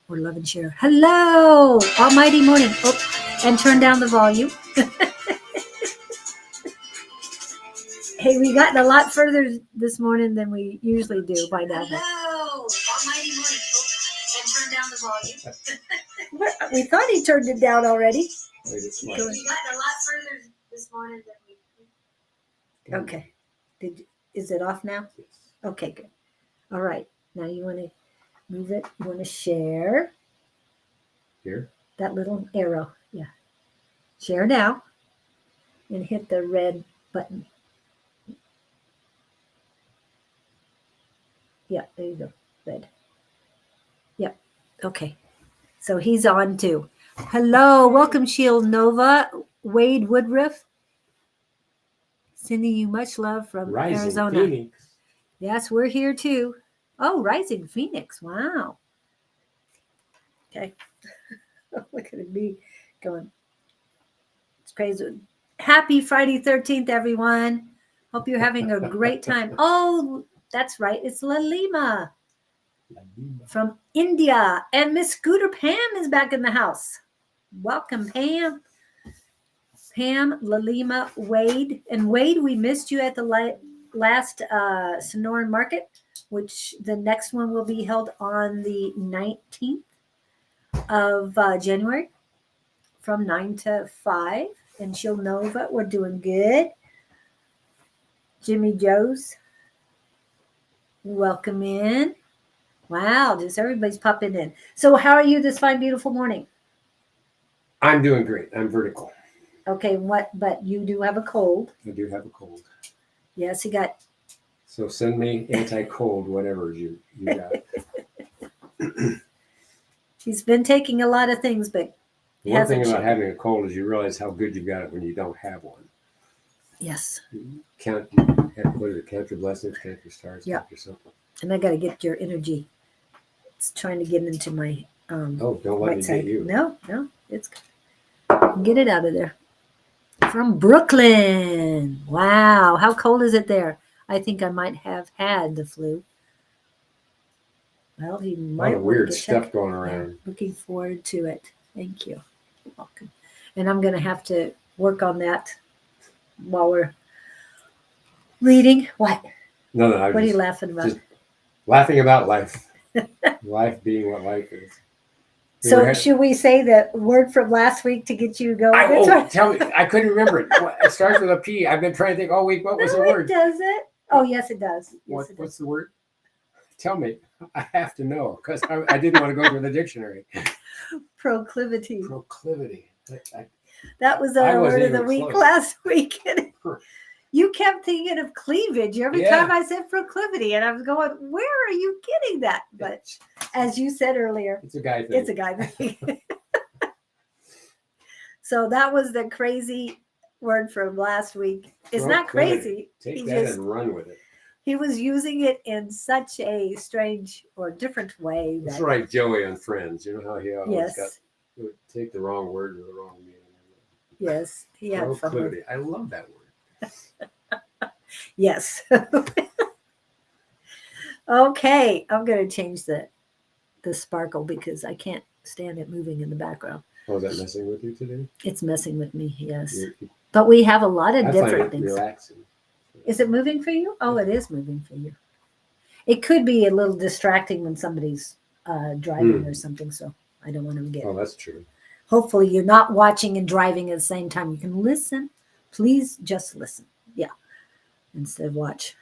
or love and share. Hello, almighty morning. Oh, and turn down the volume. Hey, we gotten a lot further this morning than we usually do by now. Hello, almighty morning. Oh, and turn down the volume. We thought he turned it down already. We gotten a lot further this morning than we. Okay. Is it off now? Yes. Okay, good. All right. Now you want to move it. You want to share. Here? That little arrow. Yeah. Share now. And hit the red button. Yeah, there you go. Red. Yep. Okay. So he's on too. Hello. Welcome, Shield Nova. Wade Woodruff. Sending you much love from Rising Arizona. Phoenix. Yes, we're here too. Oh, Rising Phoenix. Wow. Okay. Look at me going. It's crazy. Happy Friday 13th, everyone. Hope you're having a great time. Oh, that's right. It's Lalima from India. And Miss Scooter Pam is back in the house. Welcome, Pam. Pam, Lalima, Wade. And Wade, we missed you at the last Sonoran Market, which the next one will be held on the 19th of January from 9 to 5. And she'll know that we're doing good. Jimmy Joe's. Welcome in. Wow, just everybody's popping in. So how are you this fine, beautiful morning? I'm doing great. I'm vertical. Okay, but you do have a cold. I do have a cold. Yes, you got. So send me anti-cold, whatever you got. He's been taking a lot of things, but the one thing about having a cold is you realize how good you've got it when you don't have one. Yes. Count your blessings, count your stars, count your something. And I got to get your energy. It's trying to get into my don't let right me side. get you. No, it's get it out of there. From Brooklyn. Wow, how cold is it there? I think I might have had the flu. Well, he might. A lot of weird stuff going around. Yeah, looking forward to it. Thank you. You're welcome. And I'm going to have to work on that while we're reading. What? No. What are you laughing about? Just laughing about life. Life being what life is. So should we say the word from last week to get you going? Tell me. I couldn't remember it. It starts with a P. I've been trying to think all week. What was the word? Does it? Oh, yes, it does. Yes, what's the word? Tell me. I have to know because I didn't want to go to the dictionary. Proclivity. That was our word of the week last week. You kept thinking of cleavage every time I said proclivity, and I was going, where are you getting that? But as you said earlier, it's a guy thing. It's a guy thing. So that was the crazy word from last week. It's not crazy. Take that and run with it. He was using it in such a strange or different way. That's right, Joey on Friends. You know how he always would take the wrong word or the wrong meaning. Yes, he had fun. I love that word. Yes. Okay, I'm going to change the sparkle because I can't stand it moving in the background. Oh, is that messing with you today? It's messing with me, yes. But we have a lot of different things. Relaxing. Is it moving for you? Oh, it is moving for you. It could be a little distracting when somebody's driving or something, so I don't want to get. Oh, that's true. Hopefully you're not watching and driving at the same time. You can listen. Please just listen. Yeah. Instead of watch.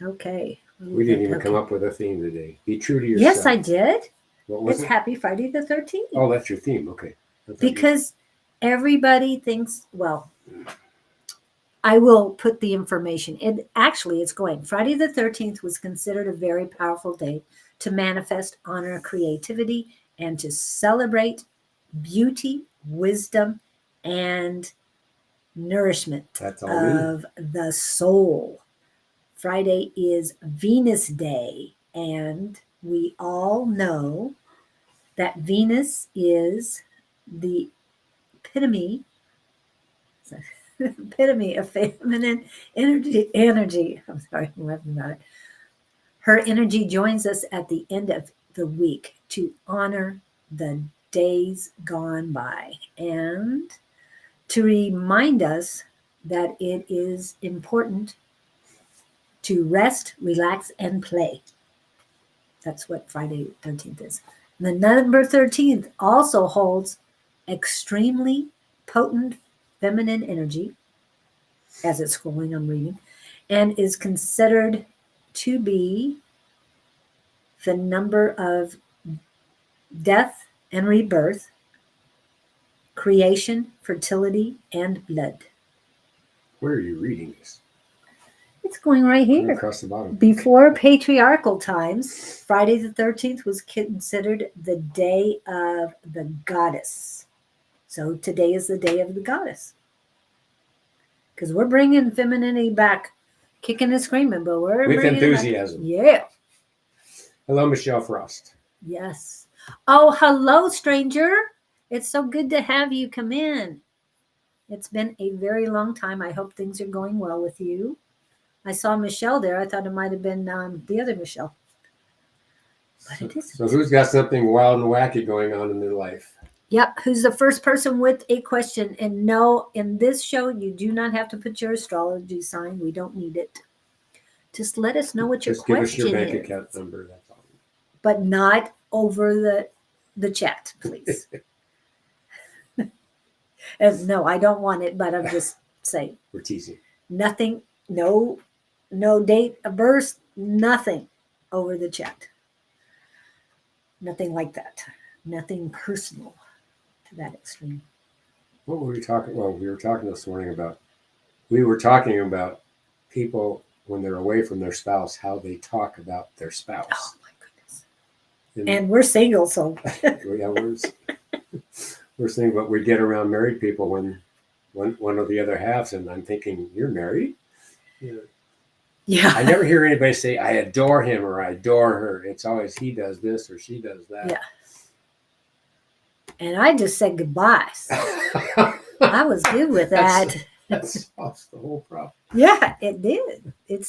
Okay. We didn't even come up with a theme today. Be true to yourself. Yes, I did. What was it's it? Happy Friday the 13th. Oh, that's your theme. Okay. Because everybody thinks, well, I will put the information. And actually, it's going. Friday the 13th was considered a very powerful day to manifest, honor, creativity, and to celebrate beauty, wisdom, and nourishment of the soul. Friday is Venus Day, and we all know that Venus is the epitome of feminine energy. I'm sorry, I'm laughing about it. Her energy joins us at the end of the week to honor the days gone by and to remind us that it is important to rest, relax, and play. That's what Friday the 13th is. The number 13th also holds extremely potent feminine energy, as it's scrolling, I'm reading, and is considered to be the number of death and rebirth, creation, fertility, and blood. Where are you reading this? It's going right here. Across the bottom. Before patriarchal times, Friday the 13th was considered the day of the goddess. So today is the day of the goddess. Because we're bringing femininity back, kicking and screaming, but we're With bringing enthusiasm. It back. Yeah. Hello, Michelle Frost. Yes. Oh, hello, stranger. It's so good to have you come in. It's been a very long time. I hope things are going well with you. I saw Michelle there. I thought it might have been the other Michelle. But it isn't. So who's got something wild and wacky going on in their life? Yep. Who's the first person with a question? And no, in this show, you do not have to put your astrology sign. We don't need it. Just let us know what your Just give us question your bank is. account number. That's all. But not over the chat, please. And no, I don't want it, but I'm just saying. We're teasing. Nothing, no date of birth, nothing over the chat. Nothing like that. Nothing personal to that extreme. What were we talking? Well, we were talking this morning about. We were talking about people when they're away from their spouse, how they talk about their spouse. Oh my goodness! And we're single, so yeah, we're saying, but we get around married people when one of the other halves, and I'm thinking, you're married? Yeah. I never hear anybody say, I adore him or I adore her. It's always he does this or she does that. Yeah. And I just said goodbye. So I was good with that. That solves the whole problem. Yeah, it did. It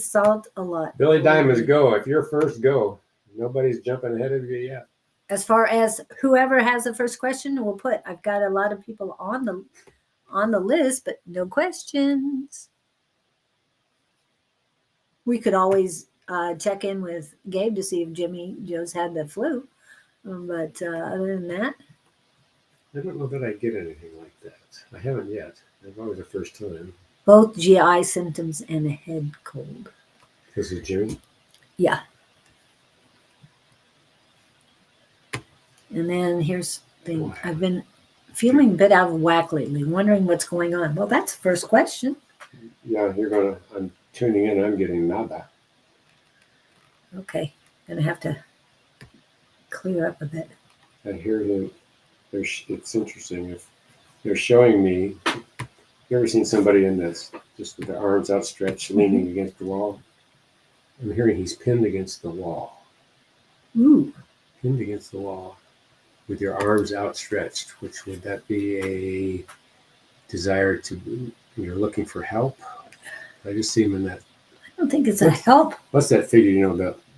solved a lot. Billy Diamond's go. If you're first, go. Nobody's jumping ahead of you yet. As far as whoever has the first question, we'll put. I've got a lot of people on the list, but no questions. We could always check in with Gabe to see if Jimmy Joe's had the flu. But other than that, I don't know that I get anything like that. I haven't yet. It's always the first time. Both GI symptoms and a head cold. This is Jimmy? Yeah. And then here's the thing. I've been feeling a bit out of whack lately, wondering what's going on. Well, that's the first question. Yeah, I'm tuning in. I'm getting nada. Okay. Gonna have to clear up a bit. I hear that it's interesting. If they're showing me, you ever seen somebody in this, just with their arms outstretched, leaning against the wall? I'm hearing he's pinned against the wall. Ooh. Pinned against the wall with your arms outstretched, which would that be a desire to, you're looking for help? I just see him in that. I don't think it's a help. What's that figure?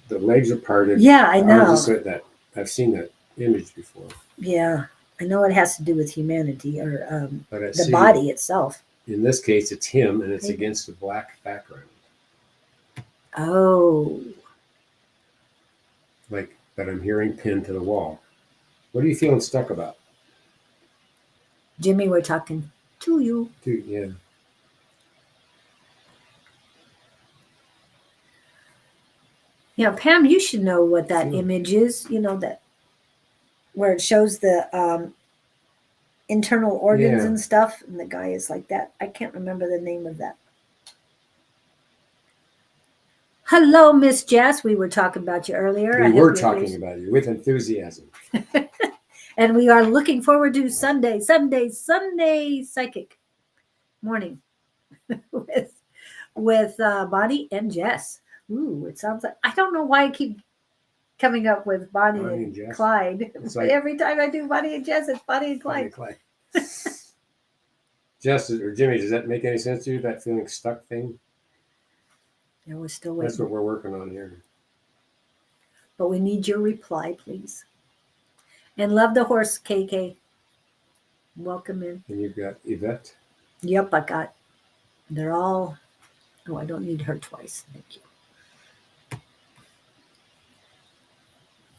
The legs are parted. Yeah, I know. That I've seen that image before. Yeah, I know it has to do with humanity or the see, body itself. In this case, it's him, and it's against a black background. Oh. But I'm hearing pinned to the wall. What are you feeling stuck about? Jimmy, we're talking to you. Yeah. Yeah, Pam, you should know what that image is. You know, that where it shows the internal organs and stuff, and the guy is like that. I can't remember the name of that. Hello, Miss Jess. We were talking about you earlier. We were talking about you with enthusiasm. And we are looking forward to Sunday psychic morning with Bonnie and Jess. Ooh, it sounds like, I don't know why I keep coming up with Bonnie and Clyde. Like, every time I do Bonnie and Jess, it's Bonnie and Clyde. Jess or Jimmy, does that make any sense to you, that feeling stuck thing? Yeah, we're still waiting. That's what we're working on here. but we need your reply, please. And love the horse, KK. Welcome in. And you've got Yvette. Yep, I got. They're all. Oh, I don't need her twice. Thank you.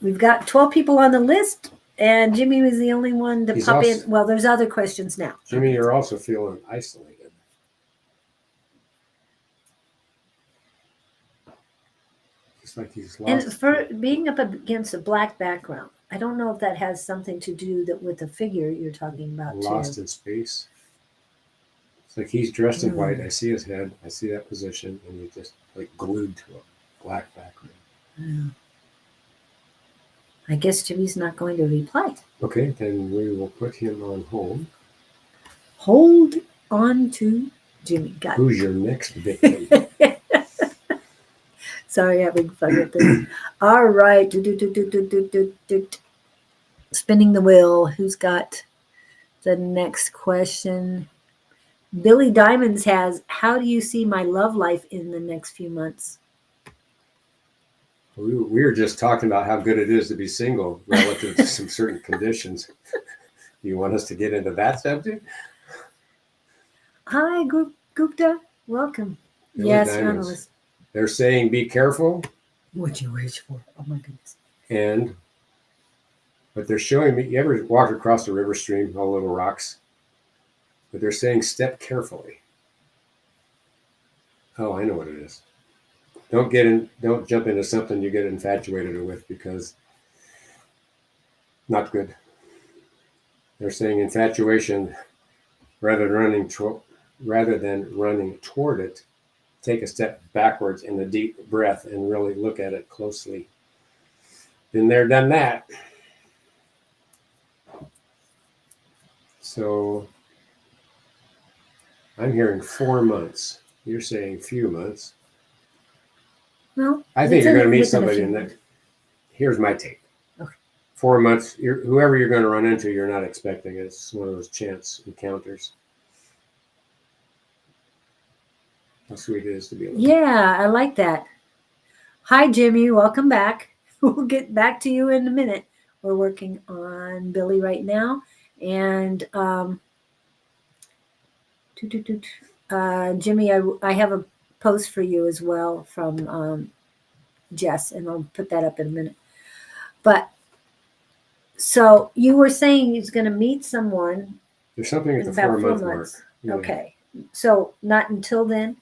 We've got 12 people on the list, and Jimmy was the only one to He's pop also- in. Well, there's other questions now. Jimmy, you're also feeling isolated. It's like he's lost. And for being up against a black background, I don't know if that has something to do with the figure you're talking about Lost too. in space. It's like he's dressed in white. Mm. I see his head. I see that position, and he's just like glued to a black background. Yeah. I guess Jimmy's not going to reply. Okay, then we will put him on hold. Hold on to Jimmy. Got Who's your next victim? Sorry, having fun with this. All right. Spinning the wheel. Who's got the next question? Billy Diamonds has, how do you see my love life in the next few months? We were just talking about how good it is to be single relative to some certain conditions. You want us to get into that subject? Hi, Gupta. Welcome. Billy Yes, Diamonds. journalist. They're saying be careful, What'd you wish for? Oh, my goodness. but they're showing me, you ever walk across a river stream, all little rocks? But they're saying step carefully. Oh, I know what it is. Don't jump into something you get infatuated with, because not good. They're saying infatuation, rather than running toward it, take a step backwards in a deep breath and really look at it closely. Been there, done that. So I'm hearing 4 months. You're saying few months. Well, I think you're going to meet within a somebody few in months. that. Here's my take. Okay. 4 months. Whoever you're going to run into, you're not expecting. It's one of those chance encounters. How sweet it is to be alone. Yeah, I like that. Hi, Jimmy. Welcome back. We'll get back to you in a minute. We're working on Billy right now. And Jimmy, I have a post for you as well from Jess, and I'll put that up in a minute. But so you were saying he's going to meet someone There's something at in the about 4 4 month months. mark. Yeah. Okay. So not until then?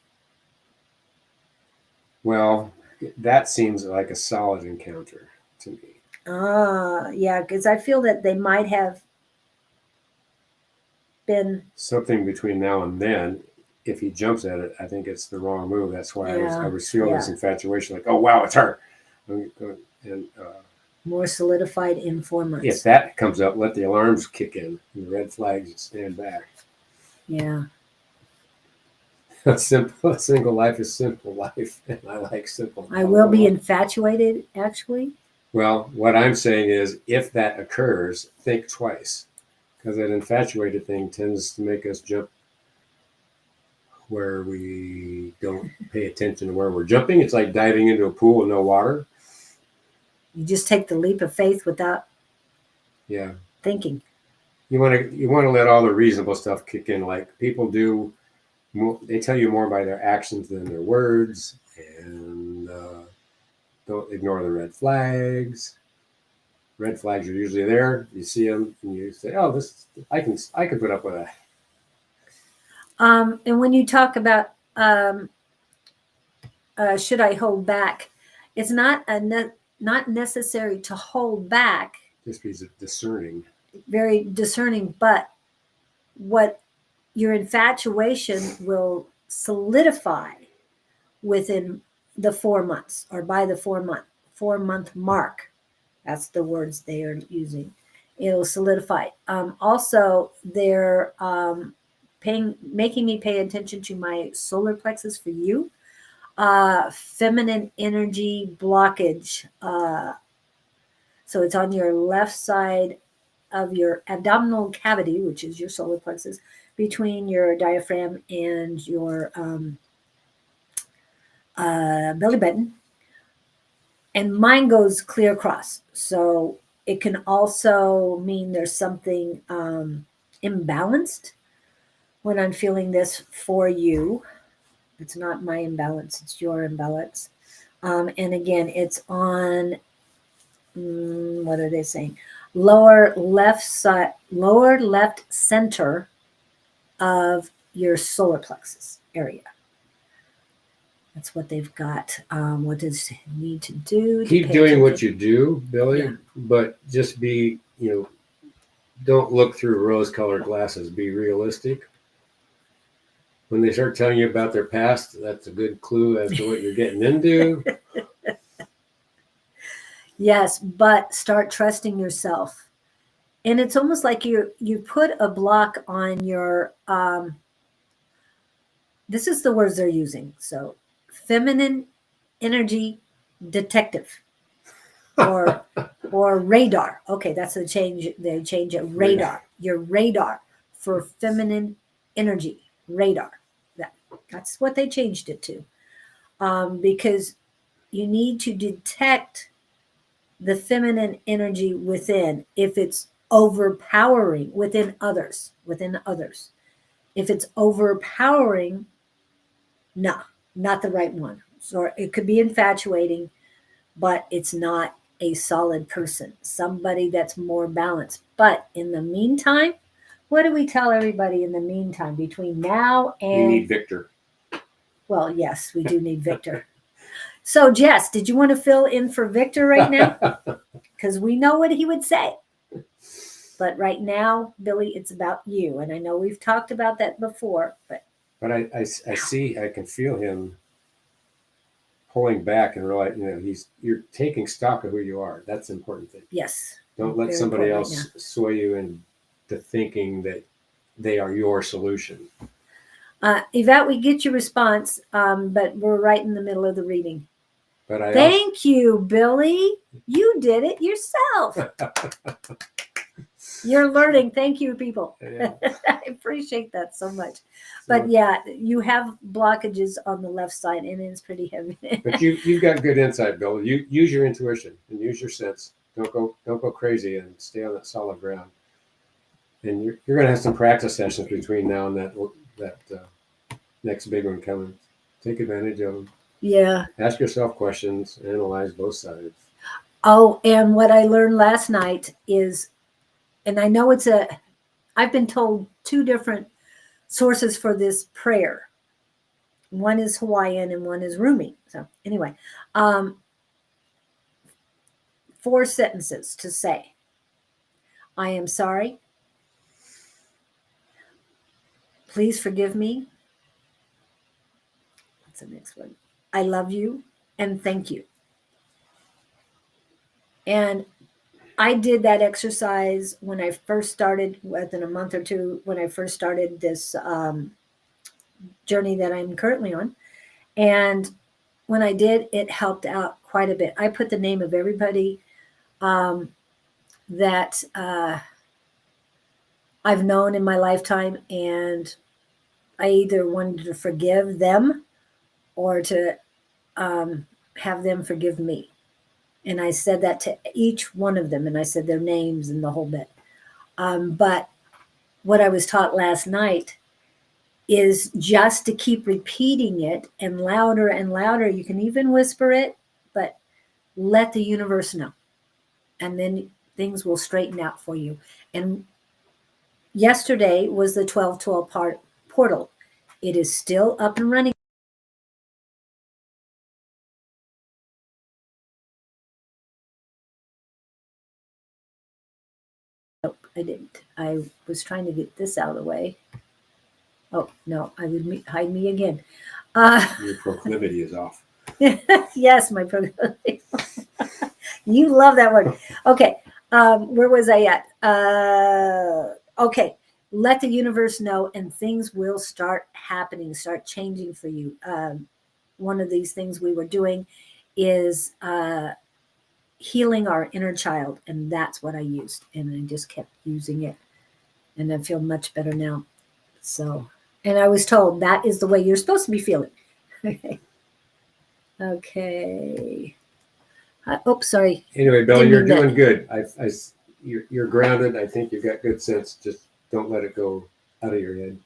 Well, that seems like a solid encounter to me. Yeah, because I feel that they might have been. Something between now and then, if he jumps at it, I think it's the wrong move. That's why I was feeling this infatuation, like, oh wow, it's her. And More solidified in 4 months. if that comes up, let the alarms kick in, and the red flags, and stand back. Yeah. A single life is simple life, and I like simple. I will be infatuated, actually. Well, what I'm saying is, if that occurs, think twice, because that infatuated thing tends to make us jump where we don't pay attention to where we're jumping. It's like diving into a pool with no water. You just take the leap of faith without thinking. You want to let all the reasonable stuff kick in. Like people do, they tell you more by their actions than their words, and don't ignore the red flags. Red flags are usually there. You see them, and you say, "Oh, this I can put up with that." And when you talk about should I hold back, it's not not necessary to hold back. Just be discerning. Very discerning, but what your infatuation will solidify within the 4 months, or by the 4 month mark. That's the words they are using. It'll solidify. Also, they're making me pay attention to my solar plexus for you. Feminine energy blockage. So it's on your left side of your abdominal cavity, which is your solar plexus, between your diaphragm and your belly button. and mine goes clear across. So it can also mean there's something imbalanced when I'm feeling this for you. It's not my imbalance, it's your imbalance. And again, it's on, what are they saying? Lower left side, lower left center of your solar plexus area. That's what they've got. What does it need to do? Keep doing what you do, Billy, but just be, don't look through rose-colored glasses. Be realistic. When they start telling you about their past, that's a good clue as to what you're getting into. Yes, but start trusting yourself. And it's almost like you put a block on your this is the words they're using. So feminine energy detective or radar. Okay, that's the change. They change it. Radar. Your radar for feminine energy. Radar. That's what they changed it to. Because you need to detect the feminine energy within. If it's overpowering within others. If it's overpowering, no, not the right one. So it could be infatuating, but it's not a solid person, somebody that's more balanced. But in the meantime, what do we tell everybody in the meantime between now and you need Victor? Well, yes, we do need Victor. So, Jess, did you want to fill in for Victor right now? Because we know what he would say. But right now, Billy, it's about you. And I know we've talked about that before, but I see, I can feel him pulling back and realize, you're taking stock of who you are. That's the important thing. yes. Don't let somebody else sway you into thinking that they are your solution. Yvette, we get your response, but we're right in the middle of the reading. But Thank you, Billy. You did it yourself. You're learning. Thank you, people. Yeah. I appreciate that so much. But yeah, you have blockages on the left side, and it's pretty heavy. But you've got good insight, Bill. You use your intuition and use your sense. Don't go crazy and stay on that solid ground. And you're going to have some practice sessions between now and that next big one coming. Take advantage of them. Yeah. Ask yourself questions. Analyze both sides. Oh, and what I learned last night is, and I know I've been told two different sources for this prayer. One is Hawaiian and one is Rumi. So anyway, 4 sentences to say. I am sorry. Please forgive me. What's the next one? I love you and thank you. And I did that exercise when I first started, within a month or two, when I first started this journey that I'm currently on. And when I did, it helped out quite a bit. I put the name of everybody that I've known in my lifetime, and I either wanted to forgive them or to have them forgive me. And I said that to each one of them, and I said their names and the whole bit. But what I was taught last night is just to keep repeating it and louder. You can even whisper it, but let the universe know. And then things will straighten out for you. And yesterday was the 1212 portal. It is still up and running. Nope, I didn't. I was trying to get this out of the way. Oh, no, I would hide me again. Your proclivity is off. Yes, my proclivity. You love that word. Okay, where was I at? Okay, let the universe know, and things will start happening, start changing for you. One of these things we were doing is healing our inner child, and that's what I used, and I just kept using it, and I feel much better now. So, and I was told that is the way you're supposed to be feeling. Okay. Oops, sorry. Anyway, Bill, Didn't you're mean that. doing good. You're grounded. I think you've got good sense. Just don't let it go out of your head.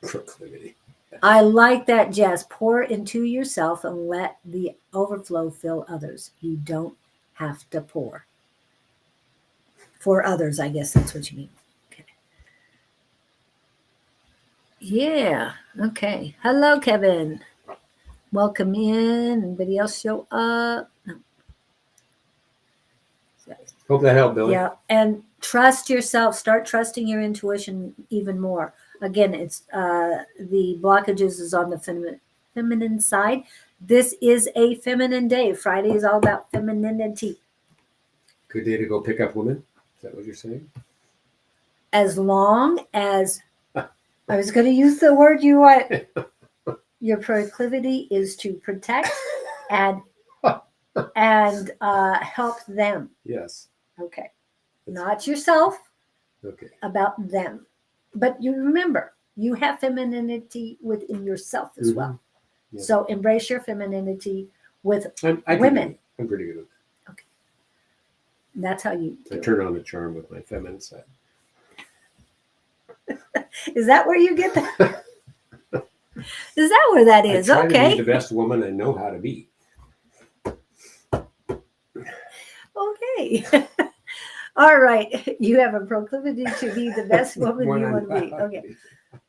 Proclivity. I like that, Jess. Pour into yourself and let the overflow fill others. You don't have to pour. For others, I guess that's what you mean. Okay. Yeah. Okay. Hello, Kevin. Welcome in. Anybody else show up? No. Hope that helped, Billy. Yeah. And trust yourself. Start trusting your intuition even more. Again, it's the blockages is on the feminine side. This is a feminine day. Friday is all about femininity. Good day to go pick up women. Is that what you're saying? As long as I was going to use the word you want, your proclivity is to protect and help them. Yes. Okay. Not yourself, Okay. about them. But you remember, you have femininity within yourself as well. Yeah. So embrace your femininity with I women. I'm pretty good at that. Okay. That's how you I do turn on the charm with my feminine side. it. Is that where you get that? Is that where that is? I try to Okay. be the best woman I know how to be. Okay. All right. You have a proclivity to be the best woman When you I'm want to be. not. Okay.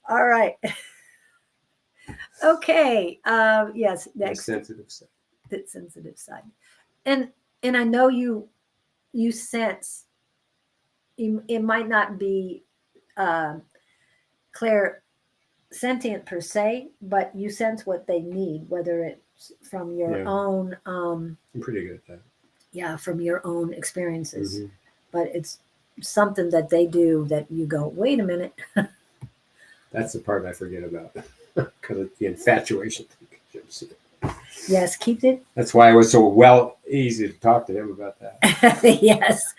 All right. Okay. Yes. My Next, sensitive side. the sensitive side, and I know you sense it might not be clair sentient per se, but you sense what they need, whether it's from your Yeah. own I'm pretty good at that. from your own experiences. Mhm. But it's something that they do that you go, wait a minute. That's the part I forget about because of the infatuation thing. Yes, keep it. That's why it was so easy to talk to them about that. Yes.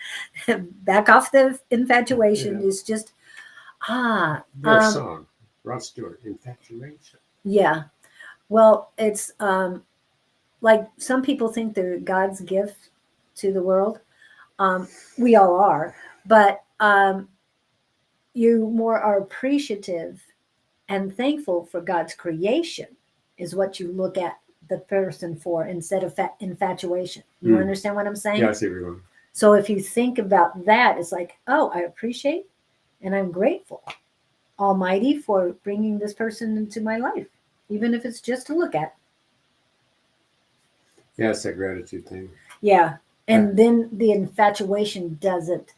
Back off the infatuation. Yeah. Is just Their song, Rod Stewart, Infatuation. yeah. Well, it's like some people think they're God's gift to the world. We all are, but you more are appreciative and thankful for God's creation is what you look at the person for instead of infatuation. You understand what I'm saying? Yeah, I see everyone. So if you think about that, it's like, oh, I appreciate and I'm grateful, Almighty, for bringing this person into my life, even if it's just to look at. Yeah, it's that gratitude thing. Yeah. And then the infatuation doesn't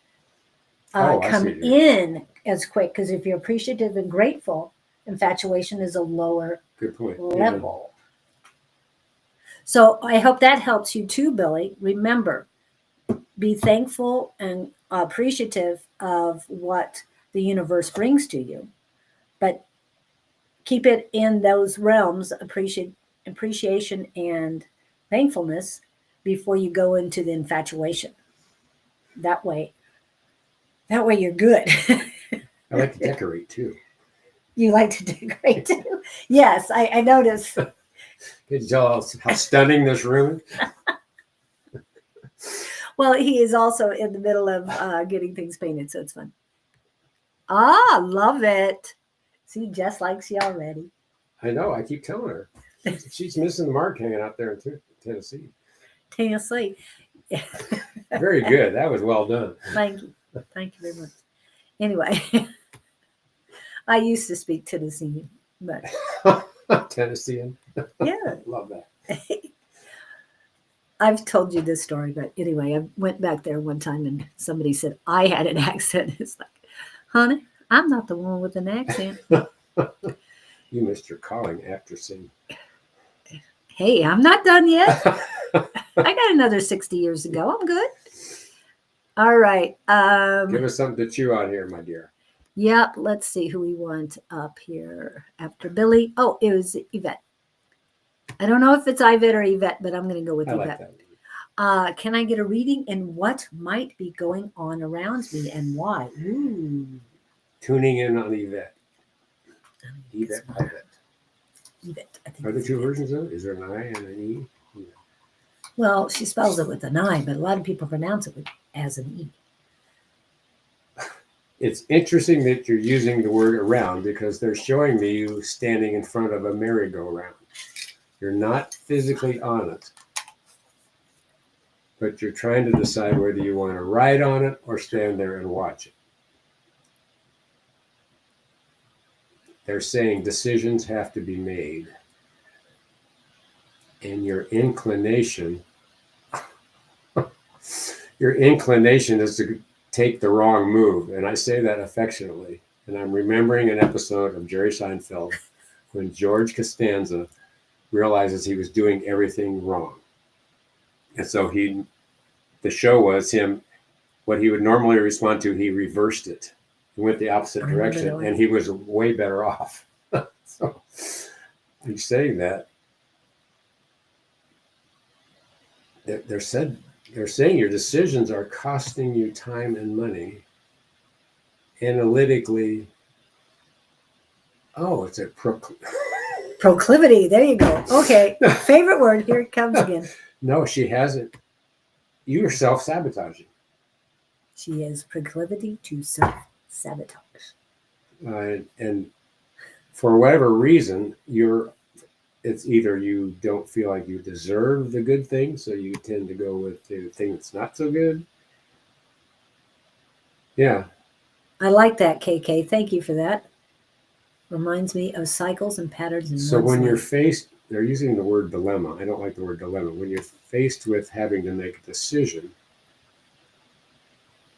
come in as quick because if you're appreciative and grateful, infatuation is a lower Good point. level. Yeah. So I hope that helps you too, Billy. Remember, be thankful and appreciative of what the universe brings to you, but keep it in those realms, appreciation and thankfulness before you go into the infatuation. That way you're good. I like to decorate too. You like to decorate too? Yes, I noticed. Can you tell how stunning this room is? Well, he is also in the middle of getting things painted, so it's fun. Ah, love it. See, Jess likes you already. I know. I keep telling her. She's missing the mark hanging out there in Tennessee. Tennessee. Very good. That was well done. Thank you. Thank you very much. Anyway, I used to speak Tennessean, but Tennessean. yeah. Love that. I've told you this story, but anyway, I went back there one time and somebody said I had an accent. It's like, honey, I'm not the one with an accent. You missed your calling after singing. Hey, I'm not done yet. I got another 60 years to go. I'm good. All right. Give us something to chew on here, my dear. Yep. Let's see who we want up here after Billy. Oh, it was Yvette. I don't know if it's Yvette or Yvette, but I'm going to go with I Yvette. like that. Can I get a reading in what might be going on around me and why? Ooh. Tuning in on Yvette. Yvette. Yvette. I think Are there it's two an I. versions of it? Is there an I and an E? Well, she spells it with an I, but a lot of people pronounce it as an E. It's interesting that you're using the word around because they're showing me you standing in front of a merry-go-round. You're not physically on it, but you're trying to decide whether you want to ride on it or stand there and watch it. They're saying decisions have to be made. And your inclination is to take the wrong move. And I say that affectionately. And I'm remembering an episode of Jerry Seinfeld when George Costanza realizes he was doing everything wrong. And so the show was him, what he would normally respond to, he reversed it. He went the opposite direction and he was way better off. So he's saying that. They're saying your decisions are costing you time and money. Analytically, it's a proclivity. There you go. Okay. Favorite word. Here it comes again. No, she hasn't. You're self-sabotaging. She has proclivity to self-sabotage. And for whatever reason, it's either you don't feel like you deserve the good thing, so you tend to go with the thing that's not so good. Yeah. I like that, KK. Thank you for that. Reminds me of cycles and patterns in So one's when you're life. faced, they're using the word dilemma. I don't like the word dilemma. When you're faced with having to make a decision,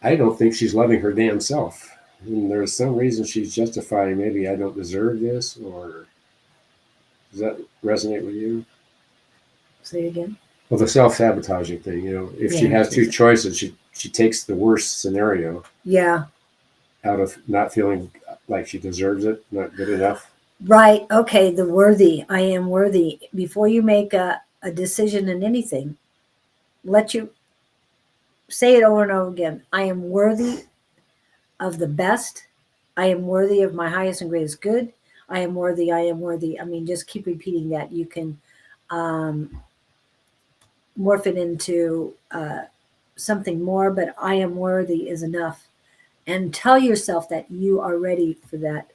I don't think she's loving her damn self. And there's some reason she's justifying, maybe I don't deserve this, or does that resonate with you? Say again. Well, the self-sabotaging thing, if she has two choices, she takes the worst scenario. Yeah. Out of not feeling like she deserves it, not good enough. Right. Okay. The worthy. I am worthy. Before you make a decision in anything, let you say it over and over again. I am worthy of the best. I am worthy of my highest and greatest good. I am worthy. I am worthy. I mean, just keep repeating that. You can morph it into something more, but I am worthy is enough. And tell yourself that you are ready for that.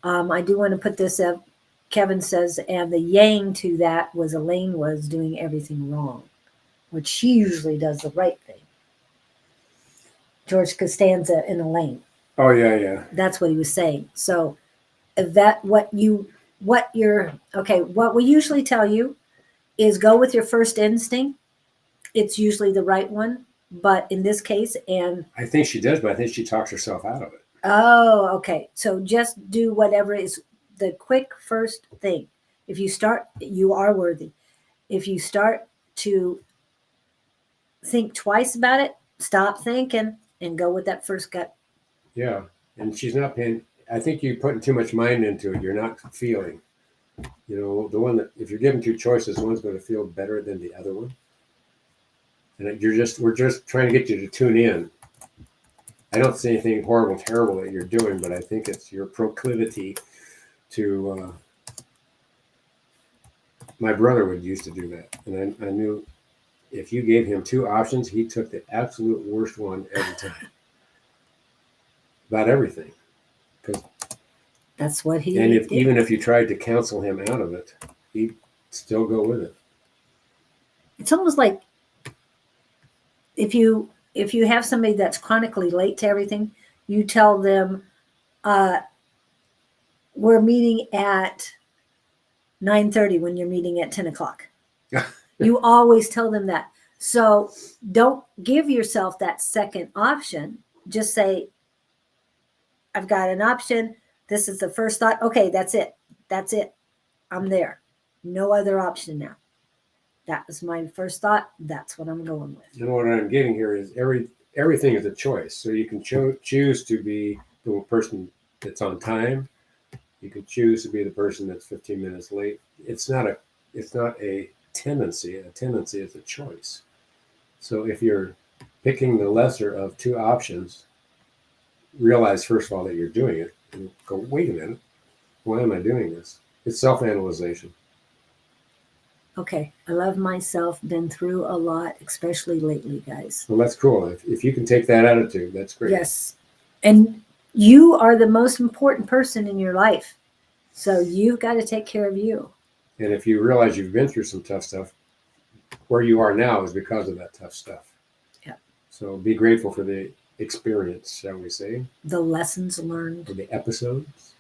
I do want to put this up. Kevin says, and the yang to that was Elaine was doing everything wrong, which she usually does the right thing. George Costanza and Elaine. Oh yeah. That's what he was saying. So what we usually tell you is go with your first instinct. It's usually the right one, but in this case, and I think she does, but I think she talks herself out of it. Oh, okay. So just do whatever is the quick first thing. If you start, you are worthy. If you start to think twice about it, stop thinking and go with that first gut. Yeah. And she's not paying, I think you're putting too much mind into it. You're not feeling. The one that, if you're given two choices, one's going to feel better than the other one. And we're just trying to get you to tune in. I don't see anything horrible, terrible that you're doing, but I think it's your proclivity to. My brother would used to do that, and I knew if you gave him two options, he took the absolute worst one every time. About everything, because that's what he. And did. Even if you tried to counsel him out of it, he'd still go with it. It's almost like if you have somebody that's chronically late to everything, you tell them, we're meeting at 9:30 when you're meeting at 10 o'clock. You always tell them that. So don't give yourself that second option. Just say, I've got an option. This is the first thought. Okay, that's it. That's it. I'm there. No other option now. That was my first thought. That's what I'm going with. And what I'm getting here is everything is a choice. So you can choose to be the person that's on time. You can choose to be the person that's 15 minutes late. It's not a tendency. A tendency is a choice. So if you're picking the lesser of two options, realize first of all that you're doing it and go, wait a minute, why am I doing this? It's self-analyzation. Okay, I love myself, been through a lot, especially lately, guys. Well, that's cool. If you can take that attitude, that's great. Yes. And you are the most important person in your life. So you've got to take care of you. And if you realize you've been through some tough stuff, where you are now is because of that tough stuff. Yeah. So be grateful for the experience, shall we say, The lessons learned. for the episodes.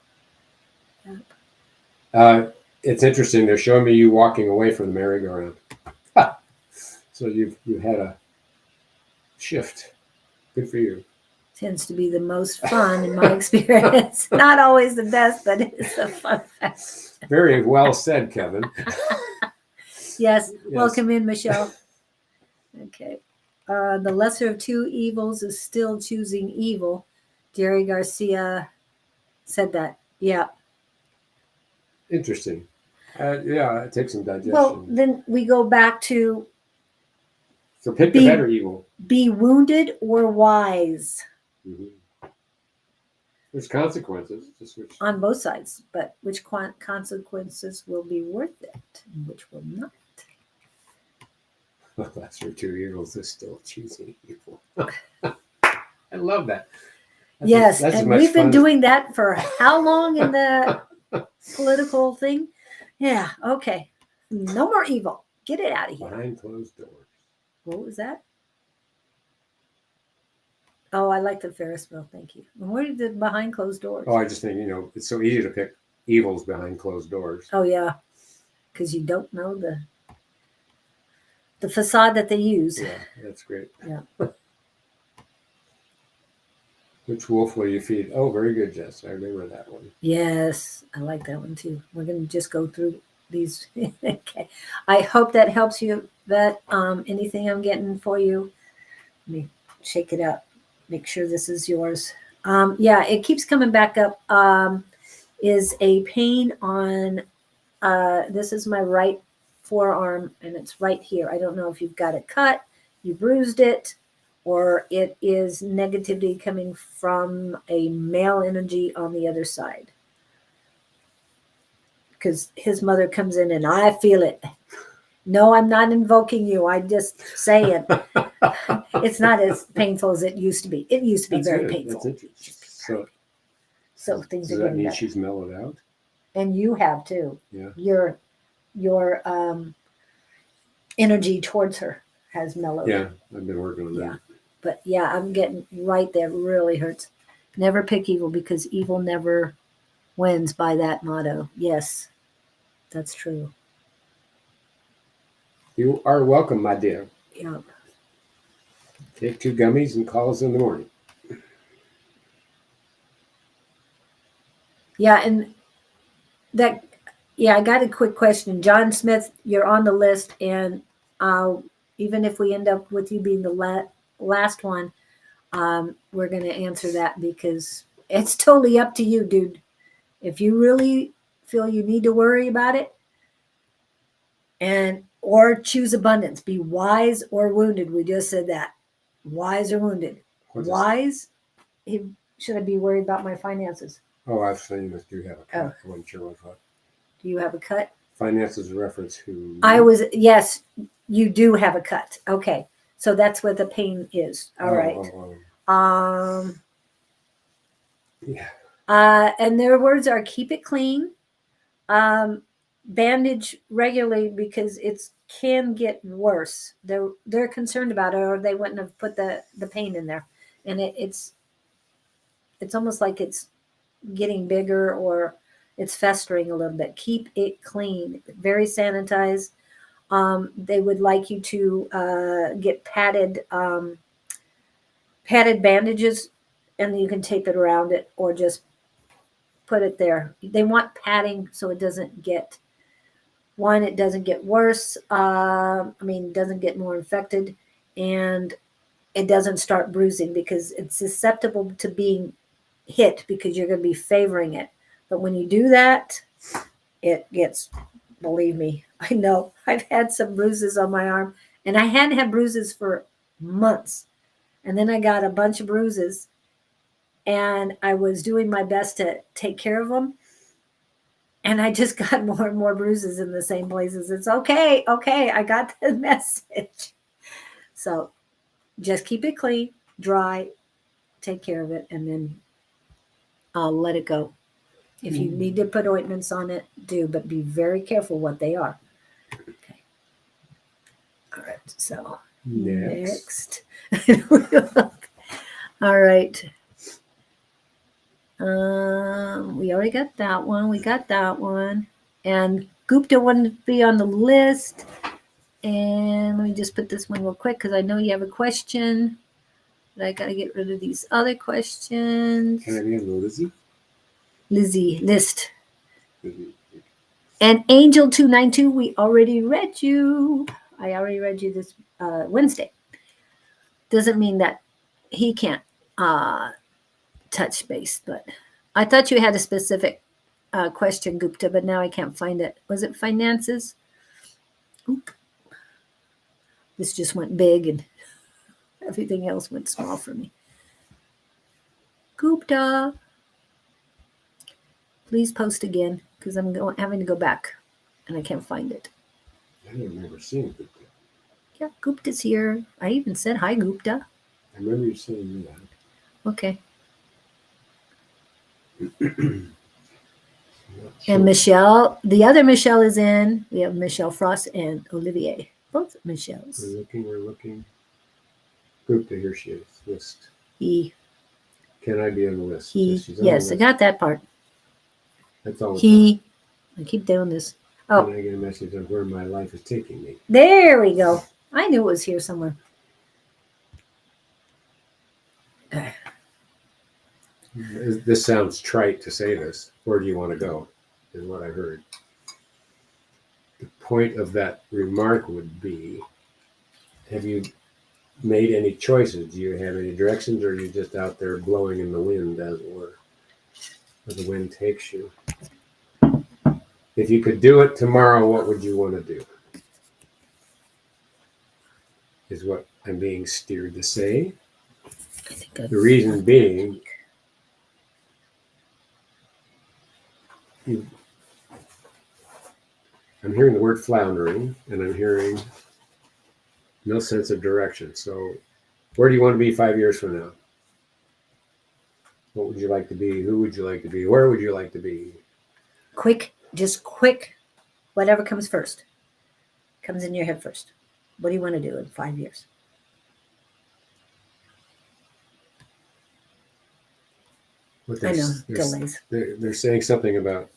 Yep. It's interesting. They're showing me you walking away from the merry-go-round. So you had a shift. Good for you. Tends to be the most fun in my experience. Not always the best, but it's a fun fact. Very well said, Kevin. Yes. Welcome in, Michelle. Okay. The lesser of two evils is still choosing evil. Jerry Garcia said that. Yeah. Interesting. Yeah, it takes some digestion. Well, then we go back to so pick the better evil. Be wounded or wise. Mm-hmm. There's consequences. Just which... On both sides, but which consequences will be worth it and which will not? The lesser of two evils is still choosing evil. I love that. That's and we've been doing that for how long in the political thing? Yeah, okay. No more evil. Get it out of here. Behind closed doors. What was that? Oh, I like the Ferris wheel. Thank you. And where did the behind closed doors? Oh, I just think, it's so easy to pick evils behind closed doors. Oh, yeah. Because you don't know the facade that they use. Yeah, that's great. Yeah. Which wolf will you feed? Oh, very good, Jess. I remember that one. Yes, I like that one too. We're going to just go through these. Okay. I hope that helps you, Vet. Anything I'm getting for you, let me shake it up. Make sure this is yours. Yeah, it keeps coming back up. Is a pain on, this is my right forearm, and it's right here. I don't know if you've got it cut, you bruised it, or it is negativity coming from a male energy on the other side. Because his mother comes in and I feel it. No, I'm not invoking you. I just say it. It's not as painful as it used to be. It used to be very painful. That's interesting. So things does are that mean better. She's mellowed out? And you have too. Yeah. Your energy towards her has mellowed. Yeah, I've been working on that. Yeah. But yeah, I'm getting right there. It really hurts. Never pick evil because evil never wins by that motto. Yes, that's true. You are welcome, my dear. Yeah. Take 2 gummies and call us in the morning. Yeah, and that, yeah, I got a quick question. John Smith, you're on the list, and even if we end up with you being the last one, we're going to answer that because it's totally up to you, dude. If you really feel you need to worry about it, or choose abundance, be wise or wounded. We just said that. Wise or wounded. Wise, should I be worried about my finances? Oh, I've seen you do have a cut. I wasn't sure what. Do you have a cut? Finances reference who? Yes, you do have a cut. Okay. So that's what the pain is. All right. Yeah. And their words are keep it clean. Bandage regularly because it can get worse. They're concerned about it, or they wouldn't have put the pain in there. And it's almost like it's getting bigger or it's festering a little bit. Keep it clean, very sanitized. They would like you to get padded bandages, and you can tape it around it or just put it there. They want padding so it doesn't get worse. Doesn't get more infected, and it doesn't start bruising because it's susceptible to being hit because you're going to be favoring it. But when you do that, it gets, believe me, I know I've had some bruises on my arm, and I hadn't had bruises for months. And then I got a bunch of bruises, and I was doing my best to take care of them. And I just got more and more bruises in the same places. It's okay. Okay. I got the message. So just keep it clean, dry, take care of it, and then I'll let it go. If you need to put ointments on it, do, but be very careful what they are. Okay. All right. So next. All right. We already got that one. We got that one. And Gupta wouldn't be on the list. And let me just put this one real quick because I know you have a question. But I got to get rid of these other questions. Can I be on the Lizzie? Lizzie list. And Angel 292, we already read you. I already read you this Wednesday. Doesn't mean that he can't touch base, but I thought you had a specific question, Gupta, but now I can't find it. Was it finances? Oop. This just went big and everything else went small for me. Gupta, please post again because I'm having to go back and I can't find it. I don't remember seeing Gupta. Yeah, Gupta's here. I even said hi, Gupta. I remember you saying that. Okay. And Michelle, the other Michelle is in. We have Michelle Frost and Olivier. Both Michelles. We're looking. Gupta, here she is. List. He. Can I be on the list? Yes, I got that part. That's all. He. I keep doing this. Oh. Can I get a message of where my life is taking me? There we go. I knew it was here somewhere. This sounds trite to say this. Where do you want to go? Is what I heard. The point of that remark would be, have you made any choices? Do you have any directions, or are you just out there blowing in the wind, as it were, where the wind takes you? If you could do it tomorrow, what would you want to do? Is what I'm being steered to say. The reason being, I'm hearing the word floundering, and I'm hearing no sense of direction. So where do you want to be 5 years from now? What would you like to be? Who would you like to be? Where would you like to be? Quick, just quick, whatever comes first. Comes in your head first. What do you want to do in 5 years? I know, delays. They're saying something about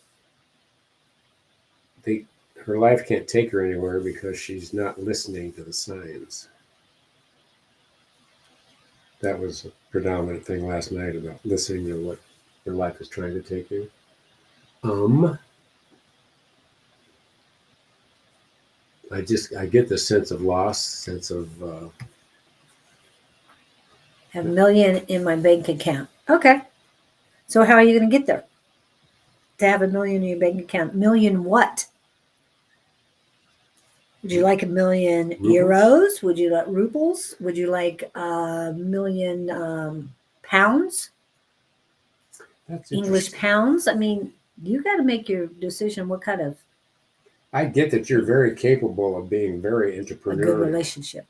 her life can't take her anywhere because she's not listening to the signs. That was a predominant thing last night about listening to what your life is trying to take you. I get the sense of loss, sense of have $1 million in my bank account. Okay. So how are you going to get there? To have $1 million in your bank account. Million what? Would you like 1 million euros? Would you like rubles? Would you like 1 million pounds? That's English pounds? I mean, you got to make your decision what kind of. I get that you're very capable of being very entrepreneurial. A good relationship.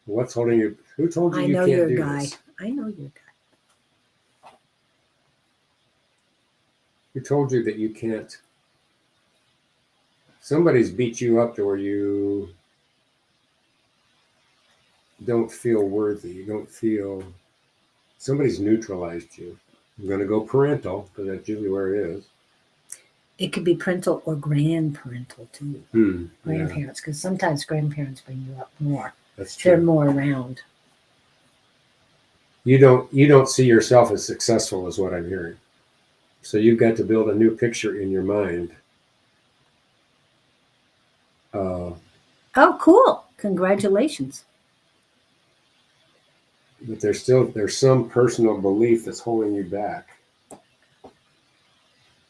What's holding you? Who told you I you know can't you're do a guy. this? I know you're a guy. Who told you that you can't? Somebody's beat you up to where you don't feel worthy. You don't feel. Somebody's neutralized you. I'm going to go parental because that's usually where it is. It could be parental or grandparental too. Grandparents, because sometimes grandparents bring you up more. That's true. They're more around. You don't see yourself as successful, is what I'm hearing. So you've got to build a new picture in your mind. Oh, cool! Congratulations. But there's some personal belief that's holding you back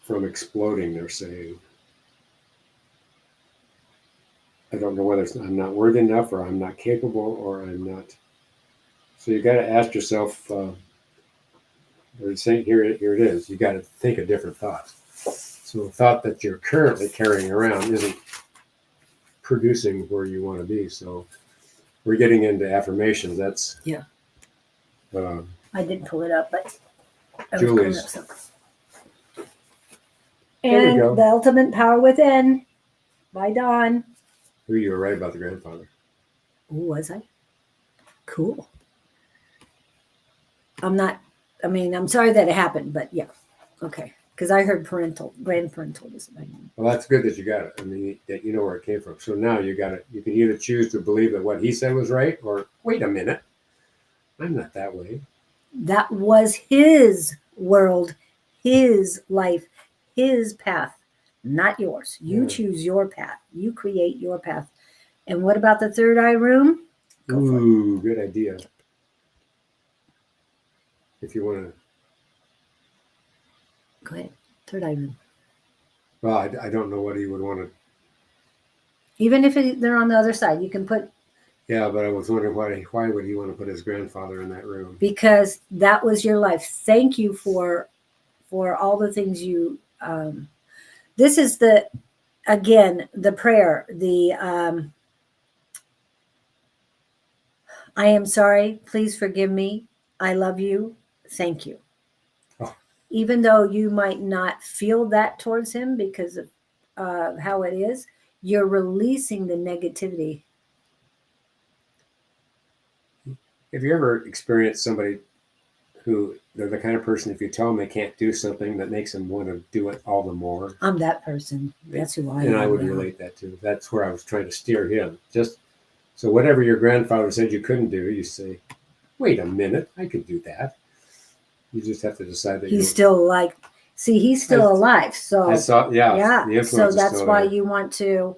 from exploding, they're saying. I don't know whether I'm not worthy enough, or I'm not capable, or I'm not. So you got to ask yourself, they're saying here it is, you got to think a different thought. So So the thought that you're currently carrying around isn't producing where you want to be. So we're getting into affirmations. That's Yeah. uh, I didn't pull it up, but I was Julie's. pulling up something. There we And go. The Ultimate Power Within by Don. Ooh, you were right about the grandfather. Ooh, was I? Cool. I'm sorry that it happened, but yeah. Okay. Because I heard grandparental disability. Well, that's good that you got it. I mean, that you know where it came from. So now you got it. You can either choose to believe that what he said was right, or wait a minute, I'm not that way. That was his world, his life, his path, not yours. You Yeah. choose your path. You create your path. And what about the third eye room? Go for it. Ooh, good idea. If you want to, Go ahead. Third eye room. well, I don't know what he would want to. Even if they're on the other side, you can put, Yeah, but I was wondering why would he want to put his grandfather in that room? because that was your life. Thank you for all the things you. This is the prayer. I am sorry. Please forgive me. I love you. Thank you. Oh. Even though you might not feel that towards him because of how it is, you're releasing the negativity. Have you ever experienced somebody who they're the kind of person, if you tell them they can't do something, that makes them want to do it all the more? I'm that person. That's who I am. And I would relate that to. That's where I was trying to steer him. Just so whatever your grandfather said you couldn't do, you say, wait a minute, I could do that. You just have to decide that He's still he's still alive. So I saw, yeah. yeah. The influence So is that's still why there. you want to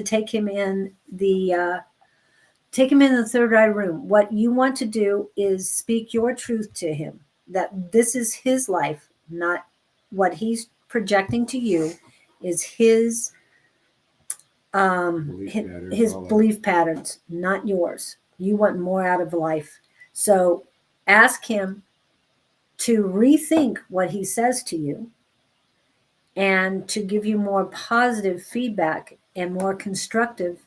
take him in the third eye room. What you want to do is speak your truth to him, that this is his life, not what he's projecting to you is his belief patterns, not yours. You want more out of life. So ask him to rethink what he says to you and to give you more positive feedback and more constructive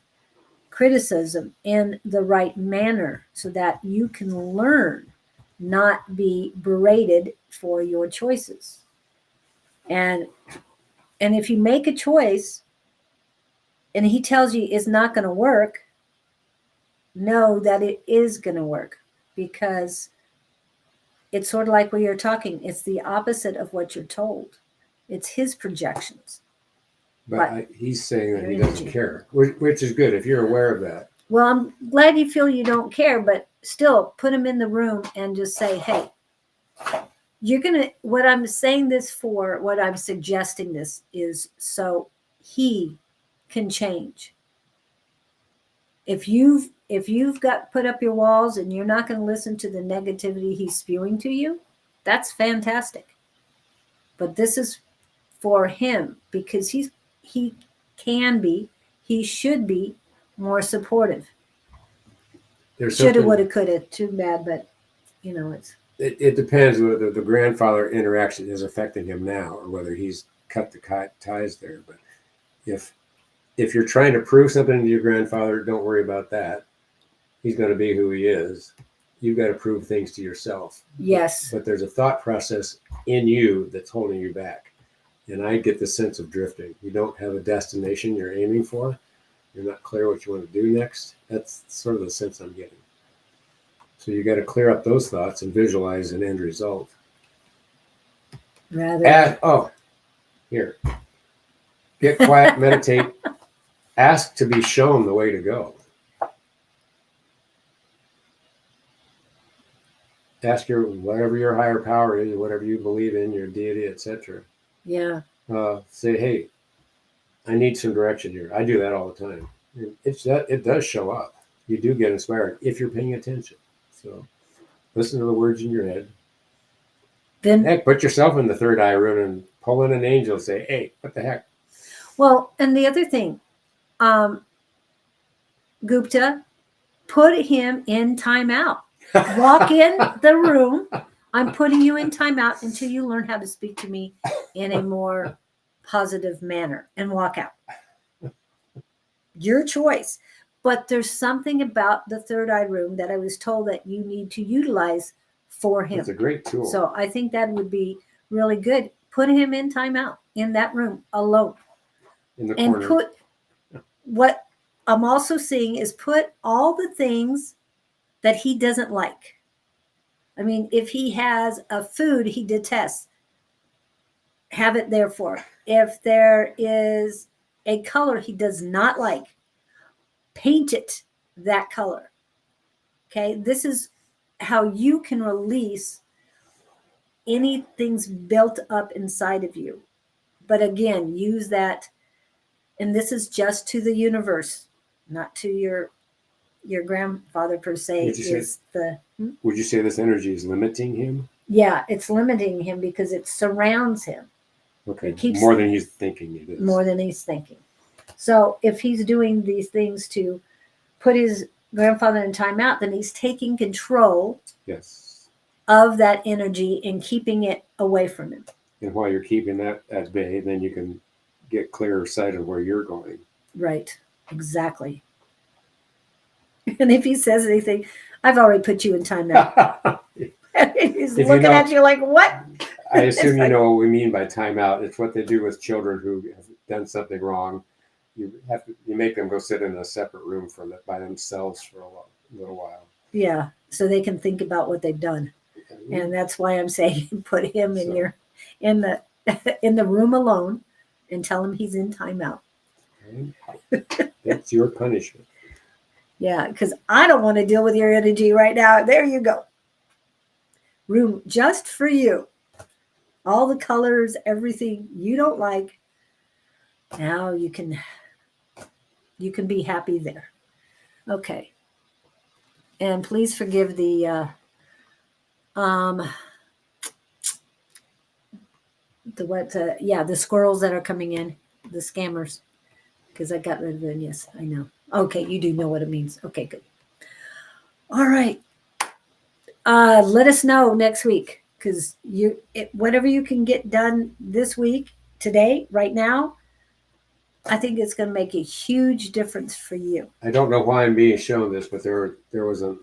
criticism in the right manner so that you can learn, not be berated for your choices. And if you make a choice and he tells you it's not going to work, know that it is going to work, because it's sort of like when you're talking, it's the opposite of what you're told. It's his projections. But he's saying that he doesn't care, which is good if you're aware of that. Well, I'm glad you feel you don't care, but still put him in the room and just say, hey, what I'm saying this for, what I'm suggesting this is so he can change. If you've got put up your walls and you're not going to listen to the negativity he's spewing to you, that's fantastic. But this is for him, because he should be more supportive. Shoulda, woulda, coulda. Too bad, but it depends whether the grandfather interaction is affecting him now or whether he's cut the ties there. But if you're trying to prove something to your grandfather, don't worry about that. He's going to be who he is. You've got to prove things to yourself. Yes. But there's a thought process in you that's holding you back. And I get the sense of drifting. You don't have a destination you're aiming for. You're not clear what you want to do next. That's sort of the sense I'm getting. So you got to clear up those thoughts and visualize an end result. Here. Get quiet, meditate. Ask to be shown the way to go. Ask whatever your higher power is, whatever you believe in, your deity, etc. Yeah. Say, hey, I need some direction here. I do that all the time. It does show up. You do get inspired if you're paying attention. So listen to the words in your head. Then heck, put yourself in the third eye room and pull in an angel and say, hey, what the heck? Well, and the other thing, Gupta, put him in timeout. Walk in the room I'm putting you in timeout until you learn how to speak to me in a more positive manner and walk out. Your choice. But there's something about the third eye room that I was told that you need to utilize for him. It's a great tool. So I think that would be really good. Put him in timeout in that room alone. In the And corner. put what I'm also seeing is put all the things that he doesn't like. I mean, if he has a food he detests, have it there for him. If there is a color he does not like, paint it that color. Okay, this is how you can release anything's built up inside of you. But again, use that, and this is just to the universe, not to your grandfather per se. Would you say this energy is limiting him? Yeah, it's limiting him because it surrounds him. Okay, more than he's thinking it is. More than he's thinking. So if he's doing these things to put his grandfather in timeout, then he's taking control Yes. of that energy and keeping it away from him. And while you're keeping that at bay, then you can get clearer sight of where you're going. Right, exactly. And if he says anything, I've already put you in timeout. He's looking at you like, what? I assume you know what we mean by timeout. It's what they do with children who have done something wrong. You make them go sit in a separate room by themselves for a little while. Yeah, so they can think about what they've done. And that's why I'm saying put him in the room alone and tell him he's in timeout. Okay. That's your punishment. Yeah, because I don't want to deal with your energy right now. There you go. Room just for you. All the colors, everything you don't like. Now you can be happy there. Okay. And please forgive the squirrels that are coming in, the scammers, because I got rid of them. Yes, I know. Okay, you do know what it means. Okay, good. All right. Let us know next week, because whatever you can get done this week, today, right now, I think it's going to make a huge difference for you. I don't know why I'm being shown this, but there was a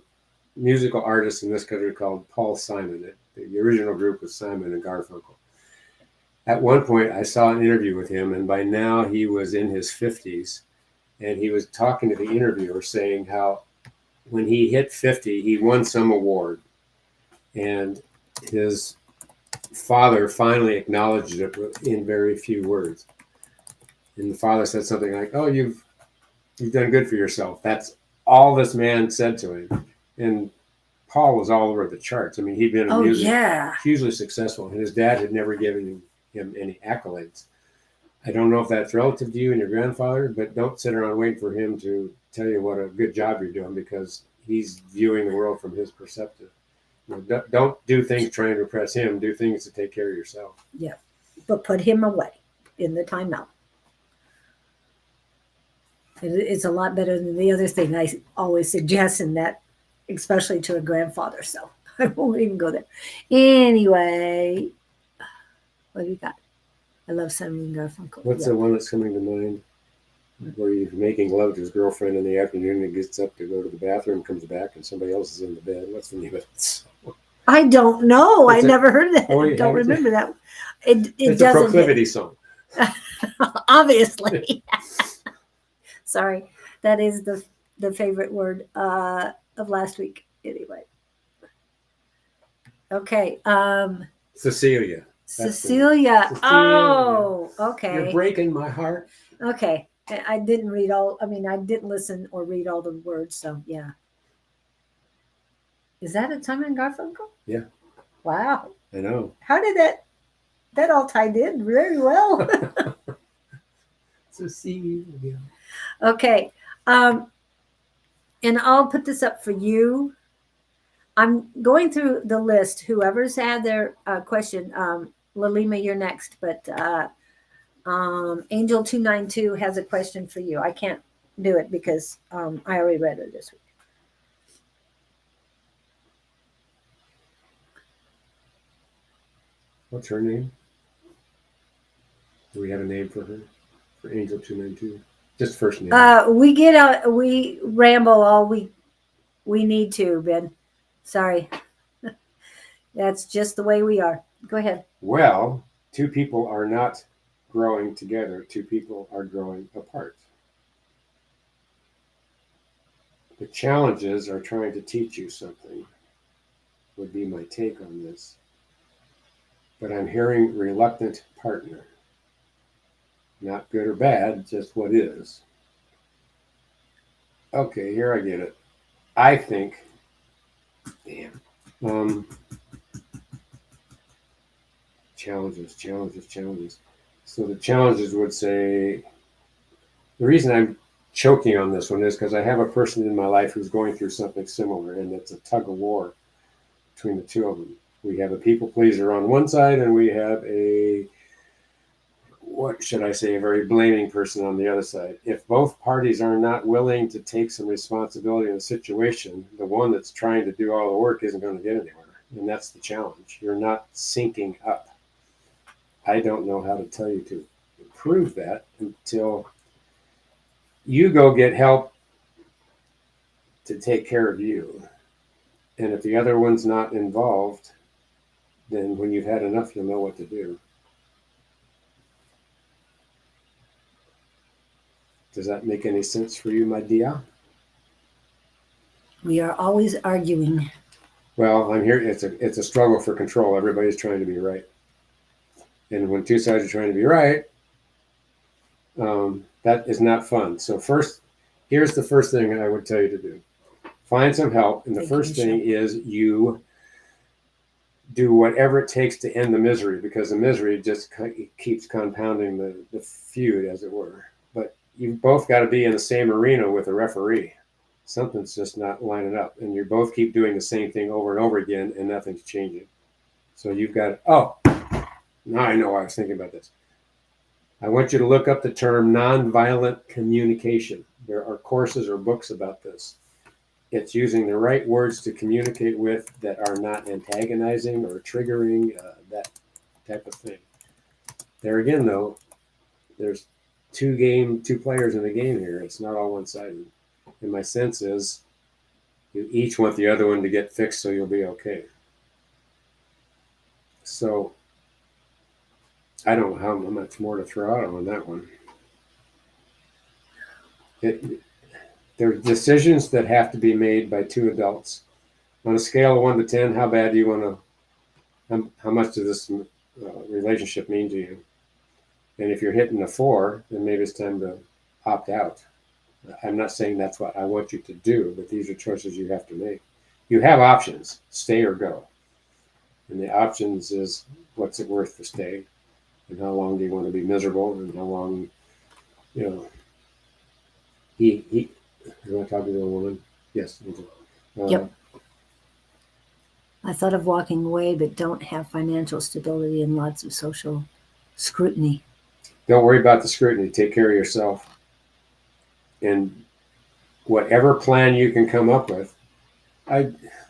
musical artist in this country called Paul Simon. The original group was Simon and Garfunkel. At one point, I saw an interview with him, and by now he was in his 50s, and he was talking to the interviewer saying how when he hit 50, he won some award, and his father finally acknowledged it in very few words. And the father said something like, "Oh, you've done good for yourself." That's all this man said to him. And Paul was all over the charts. I mean, he'd been in music, hugely successful, and his dad had never given him any accolades. I don't know if that's relative to you and your grandfather, but don't sit around waiting for him to tell you what a good job you're doing, because he's viewing the world from his perspective. Don't do things trying to impress him. Do things to take care of yourself. Yeah, but put him away in the timeout. It's a lot better than the other thing I always suggest, and that, especially to a grandfather. So I won't even go there. Anyway, what do you got? I love Simon Garfunkel. What's the one that's coming to mind? Where he's making love to his girlfriend in the afternoon and gets up to go to the bathroom, comes back, and somebody else is in the bed. What's the name of it? I don't know. I never heard of that. I don't remember that. It's a proclivity song. Obviously. Sorry. That is the favorite word of last week. Anyway. Okay. Cecilia. Cecilia. Oh, okay. You're breaking my heart. Okay. I didn't read all. I mean, I didn't listen or read all the words. So, yeah. Is that a Simon Garfunkel? Yeah. Wow. I know. How did that all tied in very well? Cecilia. Okay. And I'll put this up for you. I'm going through the list. Whoever's had their question, Lalima, you're next. But Angel 292 has a question for you. I can't do it because I already read it this week. What's her name? Do we have a name for her? For Angel 292? Just first name. We ramble all we need to, Ben. Sorry. That's just the way we are. Go ahead. Well, two people are not growing together. Two people are growing apart. The challenges are trying to teach you something, would be my take on this. But I'm hearing reluctant partner. Not good or bad, just what is. Okay, here I get it. I think, damn, challenges. So the challenges would say, the reason I'm choking on this one is because I have a person in my life who's going through something similar, and it's a tug of war between the two of them. We have a people pleaser on one side, and we have a, what should I say, a very blaming person on the other side. If both parties are not willing to take some responsibility in a situation, the one that's trying to do all the work isn't going to get anywhere. And that's the challenge. You're not syncing up. I don't know how to tell you to improve that until you go get help to take care of you. And if the other one's not involved, then when you've had enough, you'll know what to do. Does that make any sense for you, my dear? We are always arguing. Well, I'm here. It's a struggle for control. Everybody's trying to be right. And when two sides are trying to be right, that is not fun. So first, here's the first thing I would tell you to do. Find some help. And the first thing is you do whatever it takes to end the misery, because the misery just keeps compounding the feud, as it were. But you've both got to be in the same arena with a referee. Something's just not lining up. And you both keep doing the same thing over and over again, and nothing's changing. So you've got, now I know why I was thinking about this. I want you to look up the term nonviolent communication. There are courses or books about this. It's using the right words to communicate with that are not antagonizing or triggering, that type of thing. There again, though, there's two players in the game here. It's not all one-sided. And my sense is you each want the other one to get fixed so you'll be okay. So I don't know how much more to throw out on that one. There are decisions that have to be made by two adults. On a scale of 1 to 10, how bad do you want to, how much does this relationship mean to you? And if you're hitting a 4, then maybe it's time to opt out. I'm not saying that's what I want you to do, but these are choices you have to make. You have options, stay or go. And the options is, what's it worth to stay? And how long do you want to be miserable? And how long, you want to talk to the woman? Yes. Yep. I thought of walking away, but don't have financial stability and lots of social scrutiny. Don't worry about the scrutiny. Take care of yourself. And whatever plan you can come up with,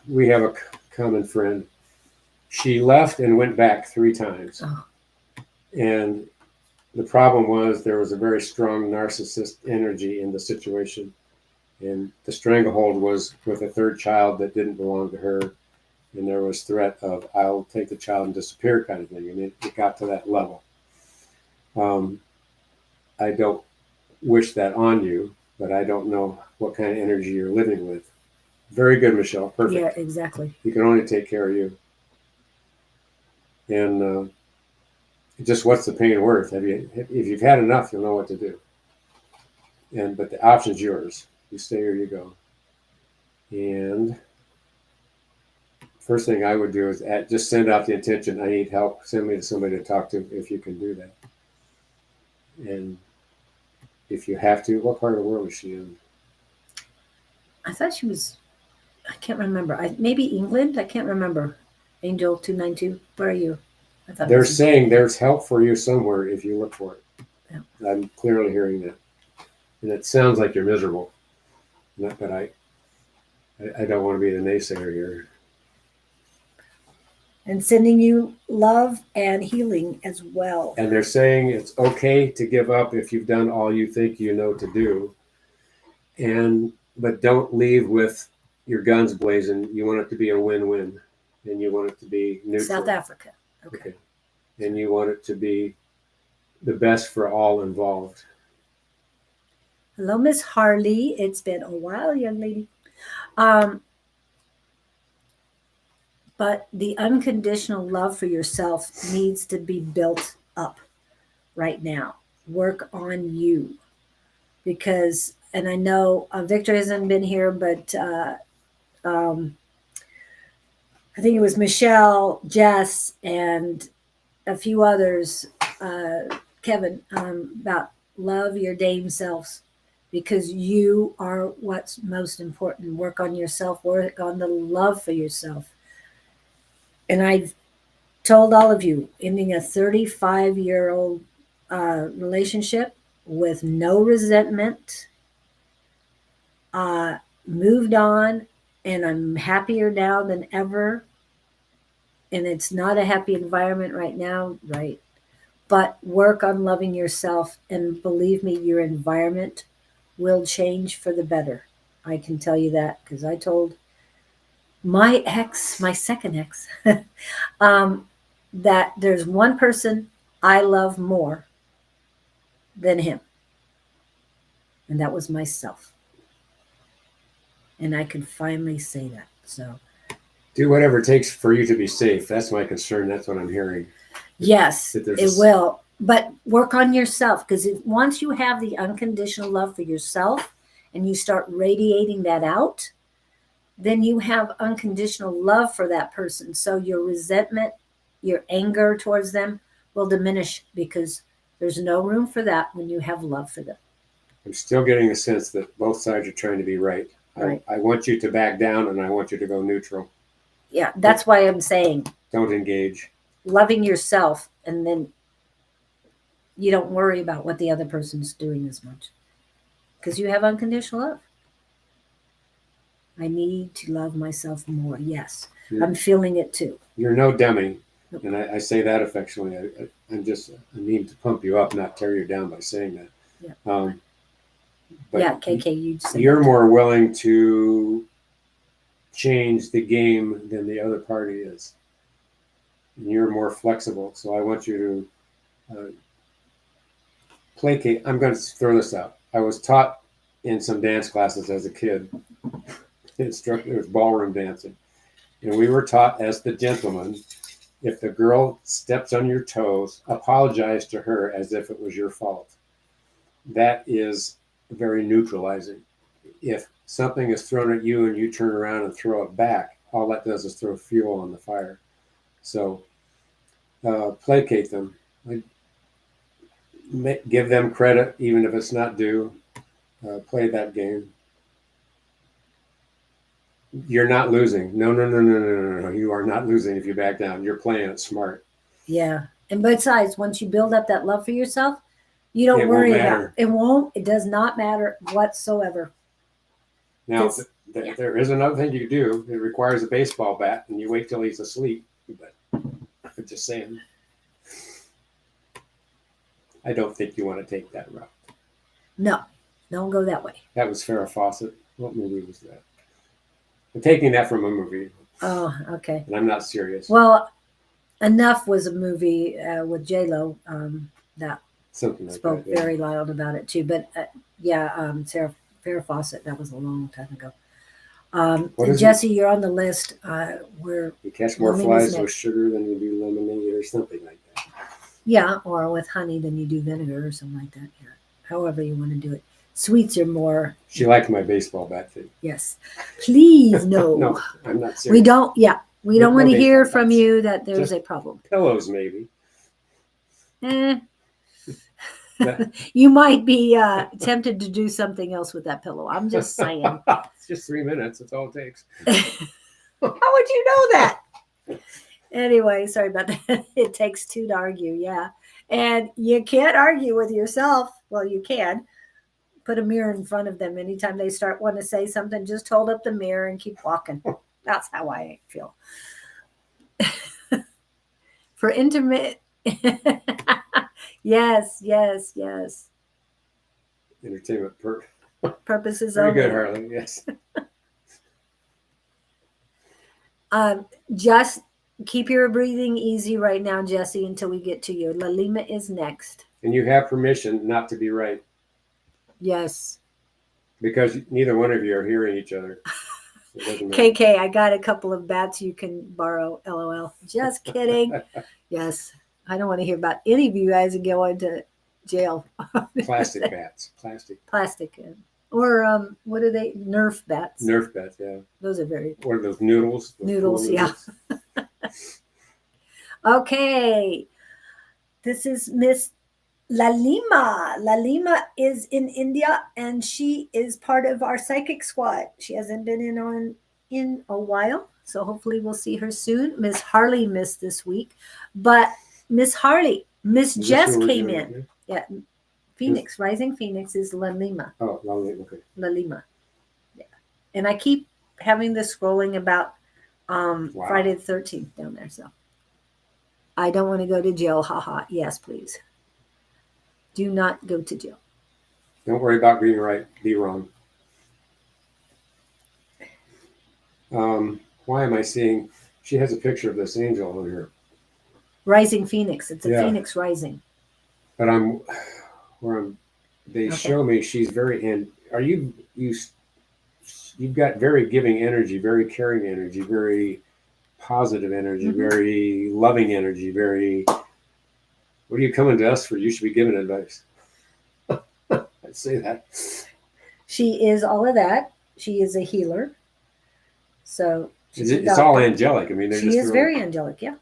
we have a common friend. She left and went back 3 times. Oh. And the problem was there was a very strong narcissist energy in the situation. And the stranglehold was with a 3rd child that didn't belong to her. And there was threat of, I'll take the child and disappear kind of thing. And it got to that level. I don't wish that on you, but I don't know what kind of energy you're living with. Very good, Michelle. Perfect. Yeah, exactly. You can only take care of you. And just what's the pain worth? If you've had enough, you'll know what to do. But the option's yours. You stay or you go. And first thing I would do is just send out the intention. I need help. Send me to somebody to talk to if you can do that. And if you have to, what part of the world is she in? I thought she was, I can't remember. Maybe England? I can't remember. Angel 292. Where are you? I thought they're saying there's help for you somewhere if you look for it. Yeah. I'm clearly hearing that. And it sounds like you're miserable. Not that I don't want to be the naysayer here. and sending you love and healing as well. And they're saying it's okay to give up if you've done all you think you know to do. But don't leave with your guns blazing. You want it to be a win-win, and you want it to be neutral. South Africa. Okay. And you want it to be the best for all involved. Hello, Miss Harley. It's been a while, young lady. But the unconditional love for yourself needs to be built up right now. Work on you. Because, and I know Victor hasn't been here, but um, I think it was Michelle, Jess, and a few others, Kevin, about love your dame selves because you are what's most important. Work on yourself, work on the love for yourself. And I've told all of you, ending a 35-year-old relationship with no resentment, moved on, and I'm happier now than ever. And it's not a happy environment right now, right? But work on loving yourself, and believe me, your environment will change for the better. I can tell you that because I told my ex, my second ex, that there's one person I love more than him, and that was myself. And I could finally say that. So, do whatever it takes for you to be safe. That's my concern. That's what I'm hearing. Yes, it will. But work on yourself because once you have the unconditional love for yourself and you start radiating that out, then you have unconditional love for that person. So your resentment, your anger towards them will diminish because there's no room for that when you have love for them. I'm still getting the sense that both sides are trying to be right. Right. I want you to back down and I want you to go neutral. Yeah, that's why I'm saying don't engage. Loving yourself, and then you don't worry about what the other person's doing as much because you have unconditional love. I need to love myself more. Yes, I'm feeling it too. You're no dummy, and I say that affectionately. I need to pump you up, not tear you down by saying that. Yeah. But yeah, KK, you're more willing to change the game than the other party is. And you're more flexible. So I want you to placate. I'm going to throw this out. I was taught in some dance classes as a kid. It was ballroom dancing. And we were taught as the gentleman, if the girl steps on your toes, apologize to her as if it was your fault. That is very neutralizing. If something is thrown at you and you turn around and throw it back, all that does is throw fuel on the fire. So placate them. Give them credit, even if it's not due. Play that game. You're not losing. No. You are not losing if you back down. You're playing it smart. Yeah. And besides, once you build up that love for yourself, you don't worry about it. It does not matter whatsoever. Now, there is another thing you do. It requires a baseball bat, and you wait till he's asleep. But I'm just saying. I don't think you want to take that route. No, don't go that way. That was Farrah Fawcett. What movie was that? I'm taking that from a movie. Oh, okay. And I'm not serious. Well, Enough was a movie with J-Lo that something like spoke that, yeah. very loud about it too. But Farrah Fawcett, that was a long time ago. Jesse, you're on the list. You catch more flies with sugar than you do lemonade or something like that. Yeah, or with honey than you do vinegar or something like that. Yeah, however you want to do it. Sweets are more. She liked my baseball bat thing. Yes. Please, no. No, I'm not serious. We don't, we don't want to hear from you that there's just a problem. Pillows, maybe. You might be tempted to do something else with that pillow. I'm just saying. It's just 3 minutes. That's all it takes. How would you know that? Anyway, sorry about that. It takes two to argue, yeah. And you can't argue with yourself. Well, you can. Put a mirror in front of them. Anytime they want to say something, just hold up the mirror and keep walking. That's how I feel. For intermittent. Yes, yes, yes. Entertainment Purposes Very only. good, Harley. Yes. Just keep your breathing easy right now, Jesse, until we get to you. Lalima is next. And you have permission not to be right Yes. because neither one of you are hearing each other. It doesn't matter. KK, I got a couple of bats you can borrow. LOL. Just kidding. Yes. I don't want to hear about any of you guys going to jail. Plastic bats. Plastic. Or what are they? Nerf bats. Nerf bats, yeah. Those are very. What are those noodles? Those Noodles, cool yeah. Okay. This is Miss Lalima. Lalima is in India and she is part of our psychic squad. She hasn't been in a while, so hopefully we'll see her soon. Miss Harley missed this week, but Miss Harley, Miss Jess came in. Yeah, Phoenix, Rising Phoenix is Lalima. Oh, Lalima, okay. Lalima. Yeah, and I keep having this scrolling about Wow. Friday the 13th down there. So I don't want to go to jail. Haha. Yes, please. Do not go to jail. Don't worry about being right. Be wrong. Why am I seeing? She has a picture of this angel on her. Rising Phoenix. It's a Yeah. Phoenix rising. But they show me she's very, and you've got very giving energy, very caring energy, very positive energy, very loving energy, very, what are you coming to us for? You should be giving advice. I'd say that. She is all of that. She is a healer. So it's all angelic. I mean, she is very angelic, yeah.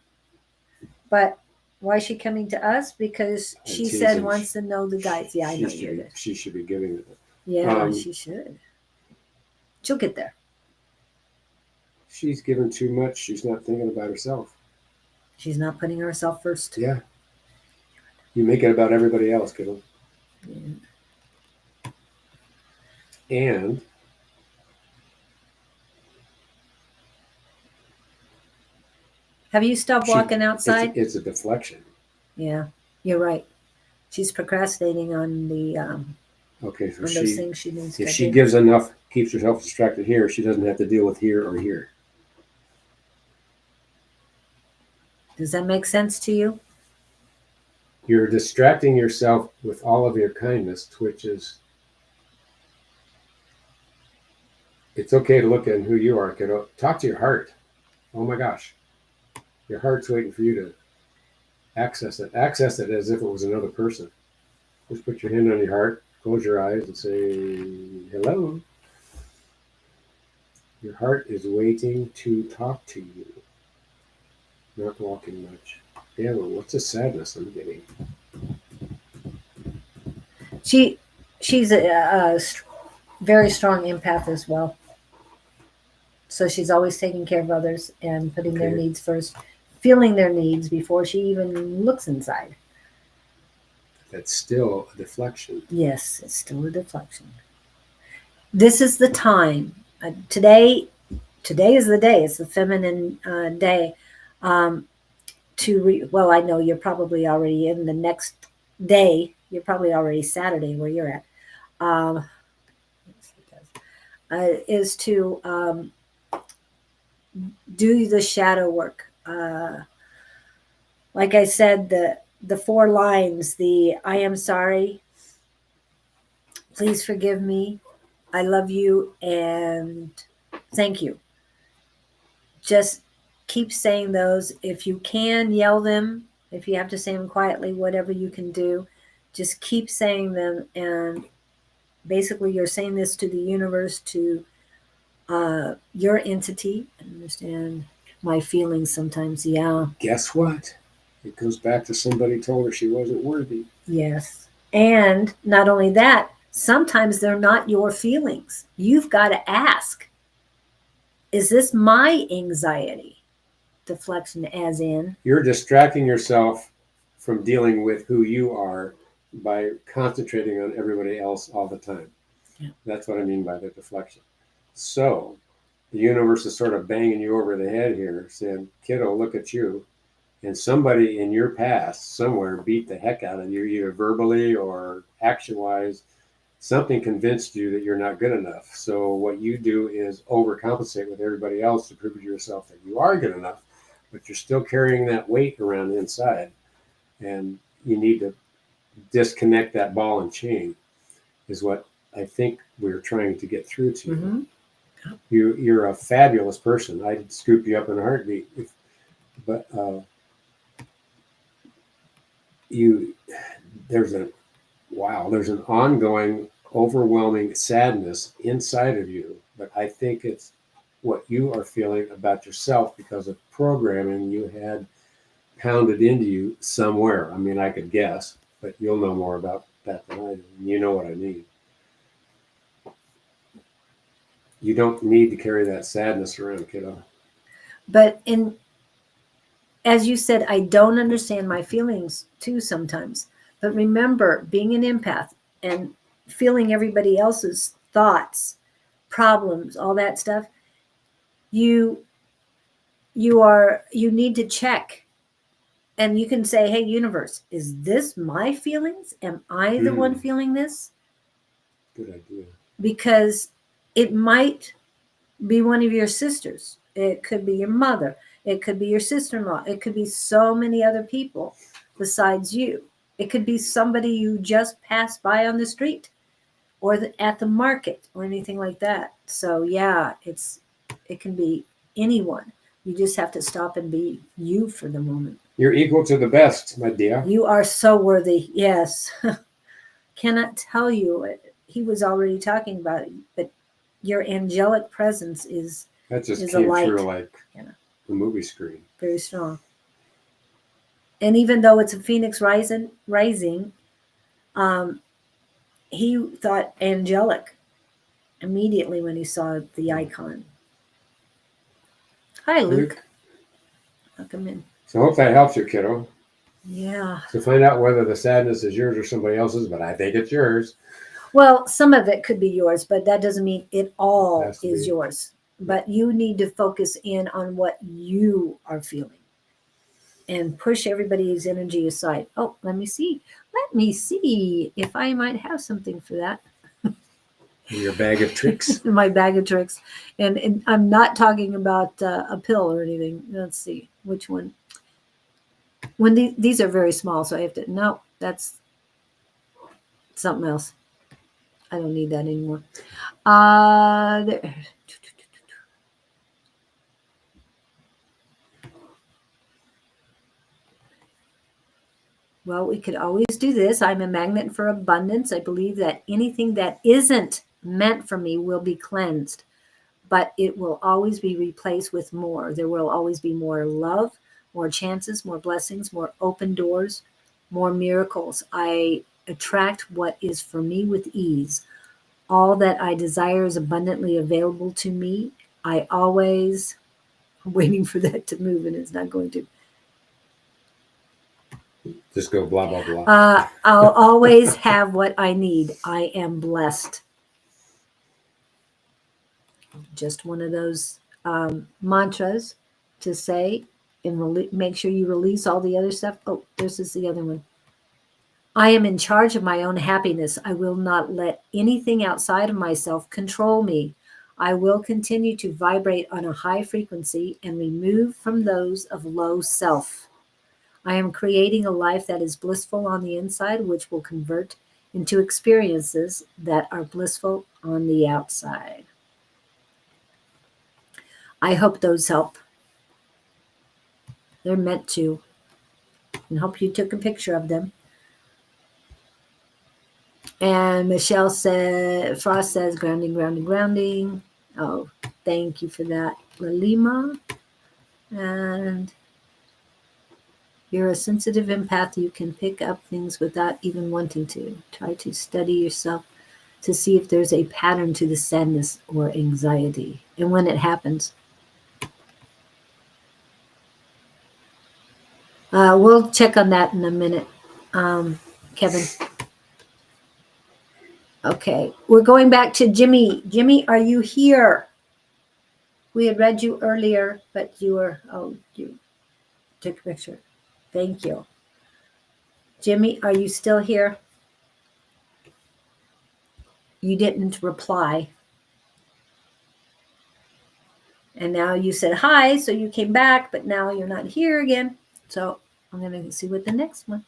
But why is she coming to us? Because she said wants to know the guides. Yeah, I know you're this. She should be giving it. Yeah, she should. She'll get there. She's given too much. She's not thinking about herself. She's not putting herself first. Yeah. You make it about everybody else, kiddo. Yeah. And have you stopped walking outside? It's a deflection. Yeah, you're right. She's procrastinating on the okay, so on those things she needs to do. If she gives enough, keeps herself distracted here, she doesn't have to deal with here or here. Does that make sense to you? You're distracting yourself with all of your kindness, which is, it's okay to look at who you are, kiddo. Talk to your heart. Oh my gosh. Your heart's waiting for you to access it. Access it as if it was another person. Just put your hand on your heart, close your eyes, and say, hello. Your heart is waiting to talk to you. Not walking much. Yeah, well, what's the sadness I'm getting? She's a very strong empath as well. So she's always taking care of others and putting their needs first, feeling their needs before she even looks inside. That's still a deflection. Yes, it's still a deflection. This is the time. Today is the day. It's the feminine day. Well, I know you're probably already in the next day. You're probably already Saturday where you're at. Is to do the shadow work. Like I said, the 4 lines, the I am sorry, please forgive me, I love you, and thank you. Just keep saying those. If you can, yell them. If you have to say them quietly, whatever you can do, just keep saying them. And basically you're saying this to the universe, to your entity. I understand my feelings sometimes. Yeah. Guess what? It goes back to somebody told her she wasn't worthy. Yes. And not only that, sometimes they're not your feelings. You've got to ask, is this my anxiety? Deflection, as in? You're distracting yourself from dealing with who you are by concentrating on everybody else all the time. Yeah. That's what I mean by the deflection. So the universe is sort of banging you over the head here, saying, kiddo, look at you. and somebody in your past somewhere beat the heck out of you, either verbally or action wise. Something convinced you that you're not good enough. So what you do is overcompensate with everybody else to prove to yourself that you are good enough, but you're still carrying that weight around inside. And you need to disconnect that ball and chain, is what I think we're trying to get through to you. Mm-hmm. You're a fabulous person. I'd scoop you up in a heartbeat. But there's an ongoing, overwhelming sadness inside of you. But I think it's what you are feeling about yourself because of programming you had pounded into you somewhere. I mean, I could guess, but you'll know more about that than I do. And you know what I mean. You don't need to carry that sadness around, kiddo. But as you said, I don't understand my feelings too sometimes. But remember, being an empath and feeling everybody else's thoughts, problems, all that stuff, you need to check. And you can say, hey, universe, is this my feelings? Am I the one feeling this? Good idea. Because it might be one of your sisters. It could be your mother. It could be your sister-in-law. It could be so many other people besides you. It could be somebody you just passed by on the street or at the market or anything like that. So yeah, it can be anyone. You just have to stop and be you for the moment. You're equal to the best, my dear. You are so worthy. Yes. Cannot tell you. He was already talking about it, but your angelic presence is that just is came a light. through like Yeah. the movie screen. Very strong. And even though it's a phoenix rising, he thought angelic immediately when he saw the icon. Hi, Luke. Welcome in. So I hope that helps you, kiddo. Yeah. To find out whether the sadness is yours or somebody else's, but I think it's yours. Well, some of it could be yours, but that doesn't mean it all is be. yours. But you need to focus in on what you are feeling and push everybody's energy aside. Oh, let me see. Let me see if I might have something for that. Your bag of tricks. My bag of tricks. And I'm not talking about a pill or anything. Let's see. Which one? When these are very small, so I have to, no, that's something else. I don't need that anymore. There. Well, we could always do this. I'm a magnet for abundance. I believe that anything that isn't meant for me will be cleansed, but it will always be replaced with more. There will always be more love, more chances, more blessings, more open doors, more miracles. I attract what is for me with ease. All that I desire is abundantly available to me. I'm waiting for that to move, and it's not going to. Just go blah, blah, blah. I'll always have what I need. I am blessed. Just one of those mantras to say and make sure you release all the other stuff. Oh, this is the other one. I am in charge of my own happiness. I will not let anything outside of myself control me. I will continue to vibrate on a high frequency and remove from those of low self. I am creating a life that is blissful on the inside, which will convert into experiences that are blissful on the outside. I hope those help. They're meant to. And hope you took a picture of them. And Michelle Frost says, grounding, grounding, grounding. Oh, thank you for that, Lalima. And you're a sensitive empath. You can pick up things without even wanting to. Try to study yourself to see if there's a pattern to the sadness or anxiety and when it happens. We'll check on that in a minute, Kevin. Okay, we're going back to Jimmy. Jimmy, are you here? We had read you earlier, but you took a picture. Thank you. Jimmy, are you still here? You didn't reply. And now you said hi, so you came back, but now you're not here again. So I'm going to see what the next one.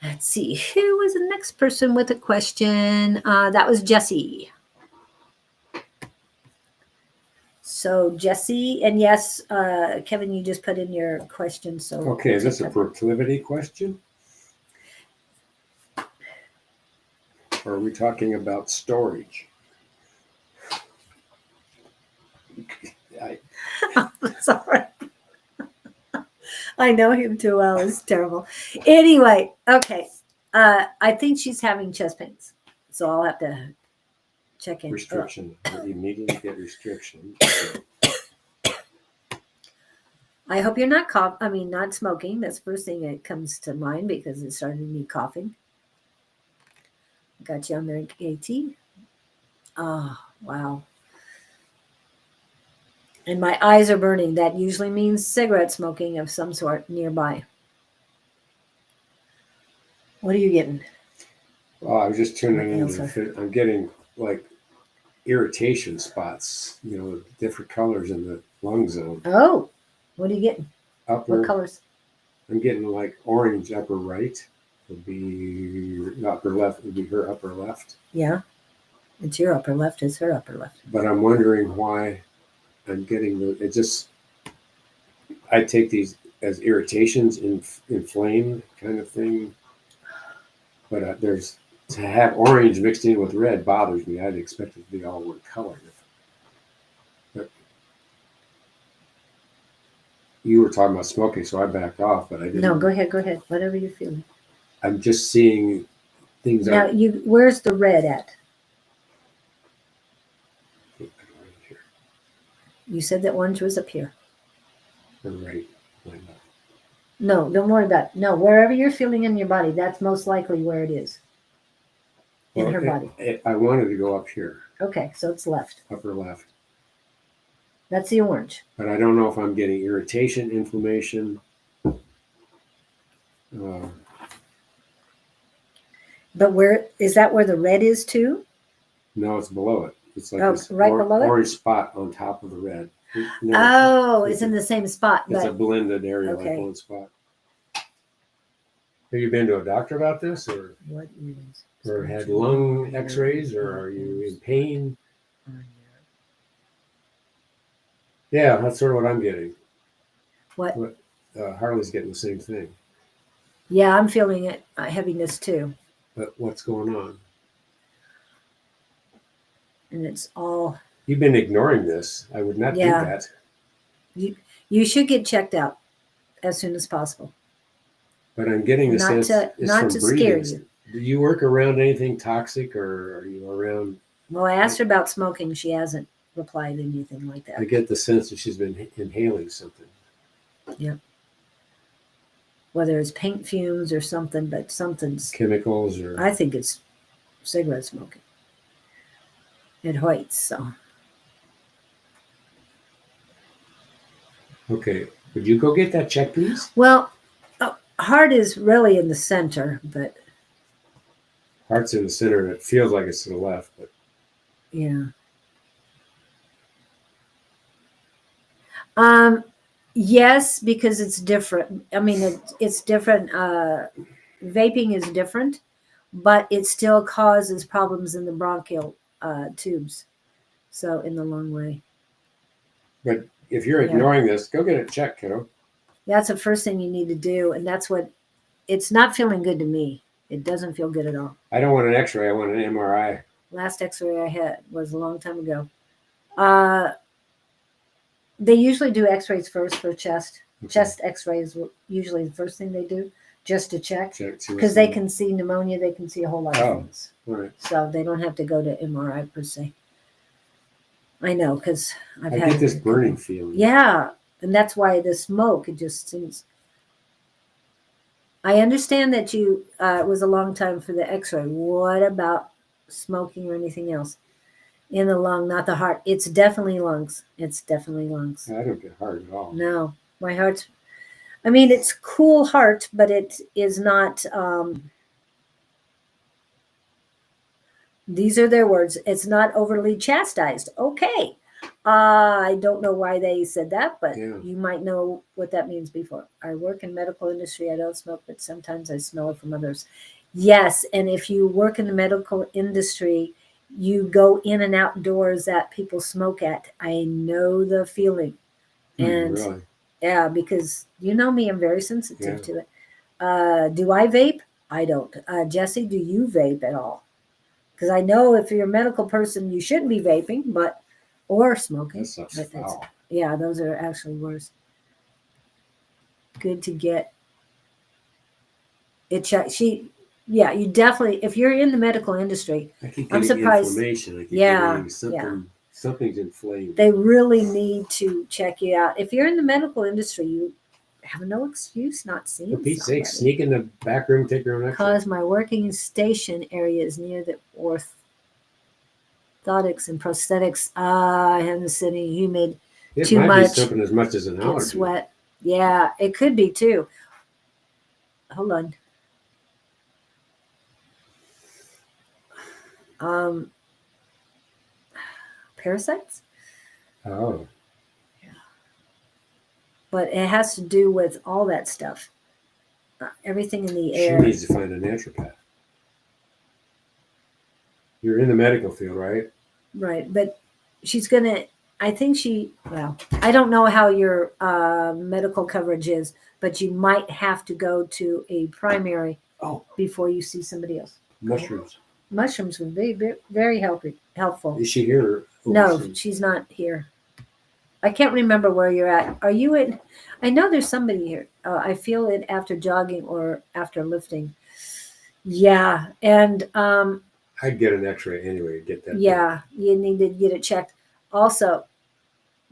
Let's see. Who was the next person with a question? That was Jesse. So Jesse, and yes, Kevin, you just put in your question. So Okay, is this a proclivity question? Or are we talking about storage? I'm sorry. I know him too well. It's terrible. Anyway, okay. I think she's having chest pains. So I'll have to check in. Restriction. You immediately get restriction. I hope you're not not smoking. That's the first thing that comes to mind because it started me coughing. Got you on there, AT. Oh, wow. And my eyes are burning. That usually means cigarette smoking of some sort nearby. What are you getting? Well, I was just tuning in. I'm getting like irritation spots, different colors in the lung zone. Oh, what are you getting? Upper, what colors? I'm getting like orange upper right. Would be upper left. Would be her upper left. Yeah, it's your upper left. It's her upper left. But I'm wondering why I'm getting I take these as irritations, inflamed kind of thing. But to have orange mixed in with red bothers me. I'd expect it to be all one color. But you were talking about smoking, so I backed off. But I didn't. No, go ahead. Whatever you're feeling. I'm just seeing things. Now, where's the red at? You said that orange was up here. Right. No, don't worry about it. No, wherever you're feeling in your body, that's most likely where it is. In her body. I wanted to go up here. Okay, so it's left. Upper left. That's the orange. But I don't know if I'm getting irritation, inflammation. But where is that? Where the red is too? No, it's below it. It's like this right below orange spot on top of the red. No, it's in the same spot. It's a blended area, like one spot. Have you been to a doctor about this, or had lung X-rays, or are you in pain? Yeah, that's sort of what I'm getting. What? Harley's getting the same thing. Yeah, I'm feeling it, heaviness too. But what's going on? And it's all. You've been ignoring this. I would not do that. You should get checked out as soon as possible. But I'm getting the sense not to scare you. Do you work around anything toxic, or are you around? Well, I asked her about smoking. She hasn't replied anything like that. I get the sense that she's been inhaling something. Yep. Whether it's paint fumes or something, but something's chemicals, or I think it's cigarette smoking. It hurts, so. Okay, would you go get that check, please? Well, heart is really in the center, but heart's in the center. It feels like it's to the left, but yeah. Yes, because it's different. I mean, it's different. Vaping is different, but it still causes problems in the bronchial tubes, so in the lung way. But if you're ignoring this, go get it checked, kiddo. That's the first thing you need to do, and that's what. It's not feeling good to me. It doesn't feel good at all. I don't want an X-ray. I want an MRI. Last X-ray I had was a long time ago. They usually do X-rays first for chest. Okay. Chest X-rays usually the first thing they do, just to check. Because they can see pneumonia. They can see a whole lot of things. Right. So they don't have to go to MRI per se. I know, because I get this burning feeling. Yeah, and that's why the smoke, it just seems. I understand that it was a long time for the X-ray. What about smoking or anything else? In the lung, not the heart. It's definitely lungs. It's definitely lungs. I don't get heart at all. No, my heart's. I mean, it's cool heart, but it is not. These are their words. It's not overly chastised. Okay. I don't know why they said that, but Yeah. you might know what that means before. I work in medical industry. I don't smoke, but sometimes I smell it from others. Yes, and if you work in the medical industry, you go in and outdoors that people smoke at. I know the feeling. And Really? yeah, because you know me, I'm very sensitive Yeah. to it. Do I vape? I don't. Jesse, do you vape at all? Because I know if you're a medical person, you shouldn't be vaping, but or smoking. That stuff's But that's, foul. yeah, those are actually worse. Good to get it checked. Yeah, you definitely. If you're in the medical industry, I keep I'm getting surprised. inflammation. I keep Yeah, getting something. Something's inflamed. they really need to check you out. If you're in the medical industry, you have no excuse not For seeing Pete's sake, somebody. sneak in the back room, take your own X-ray. Because my working station area is near the orthotics and prosthetics. I haven't seen any humid. It Too might be much. something as much as an Get allergy. sweat. Yeah, it could be too. Hold on. Um, parasites, Oh, but it has to do with all that stuff. Everything in the she air. needs to find a naturopath. You're in the medical field, right? Right, but she's gonna. I think she. Well, I don't know how your medical coverage is, but you might have to go to a primary Oh, before you see somebody else. mushrooms. Mushrooms would be very helpful. Is she here? No, overseas? she's not here. I can't remember where you're at. Are you in? I know there's somebody here. I feel it after jogging or after lifting. Yeah, and I'd get an X-ray anyway. Get that. yeah, you need to get it checked. Also,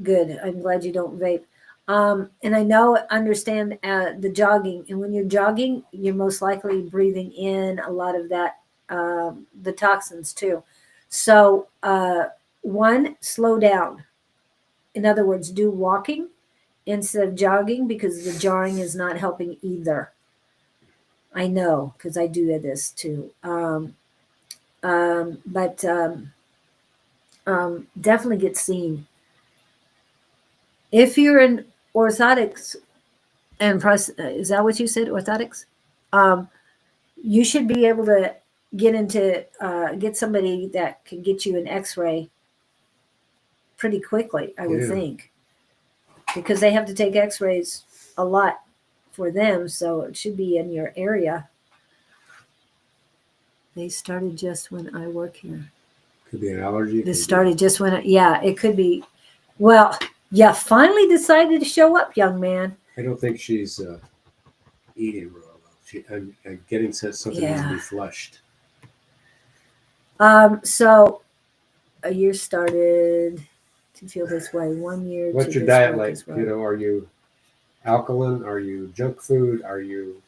good. I'm glad you don't vape. And I know, understand the jogging. And when you're jogging, you're most likely breathing in a lot of that, the toxins too. So, one, slow down. In other words, do walking instead of jogging because the jarring is not helping either. I know because I do this too. But definitely get seen. If you're in orthotics and is that what you said? Orthotics? Um, you should be able to get somebody that can get you an X-ray pretty quickly. I would Yeah. think because they have to take X-rays a lot for them, so it should be in your area. They started just when I work here. Could be an allergy. This started just when, yeah, it could be. Well, you finally decided to show up, young man. I don't think she's eating real well. I'm getting sense something needs to be flushed. So a year started to feel this way. 1 year. What's your diet like? Well. Are you alkaline? Are you junk food? Are you?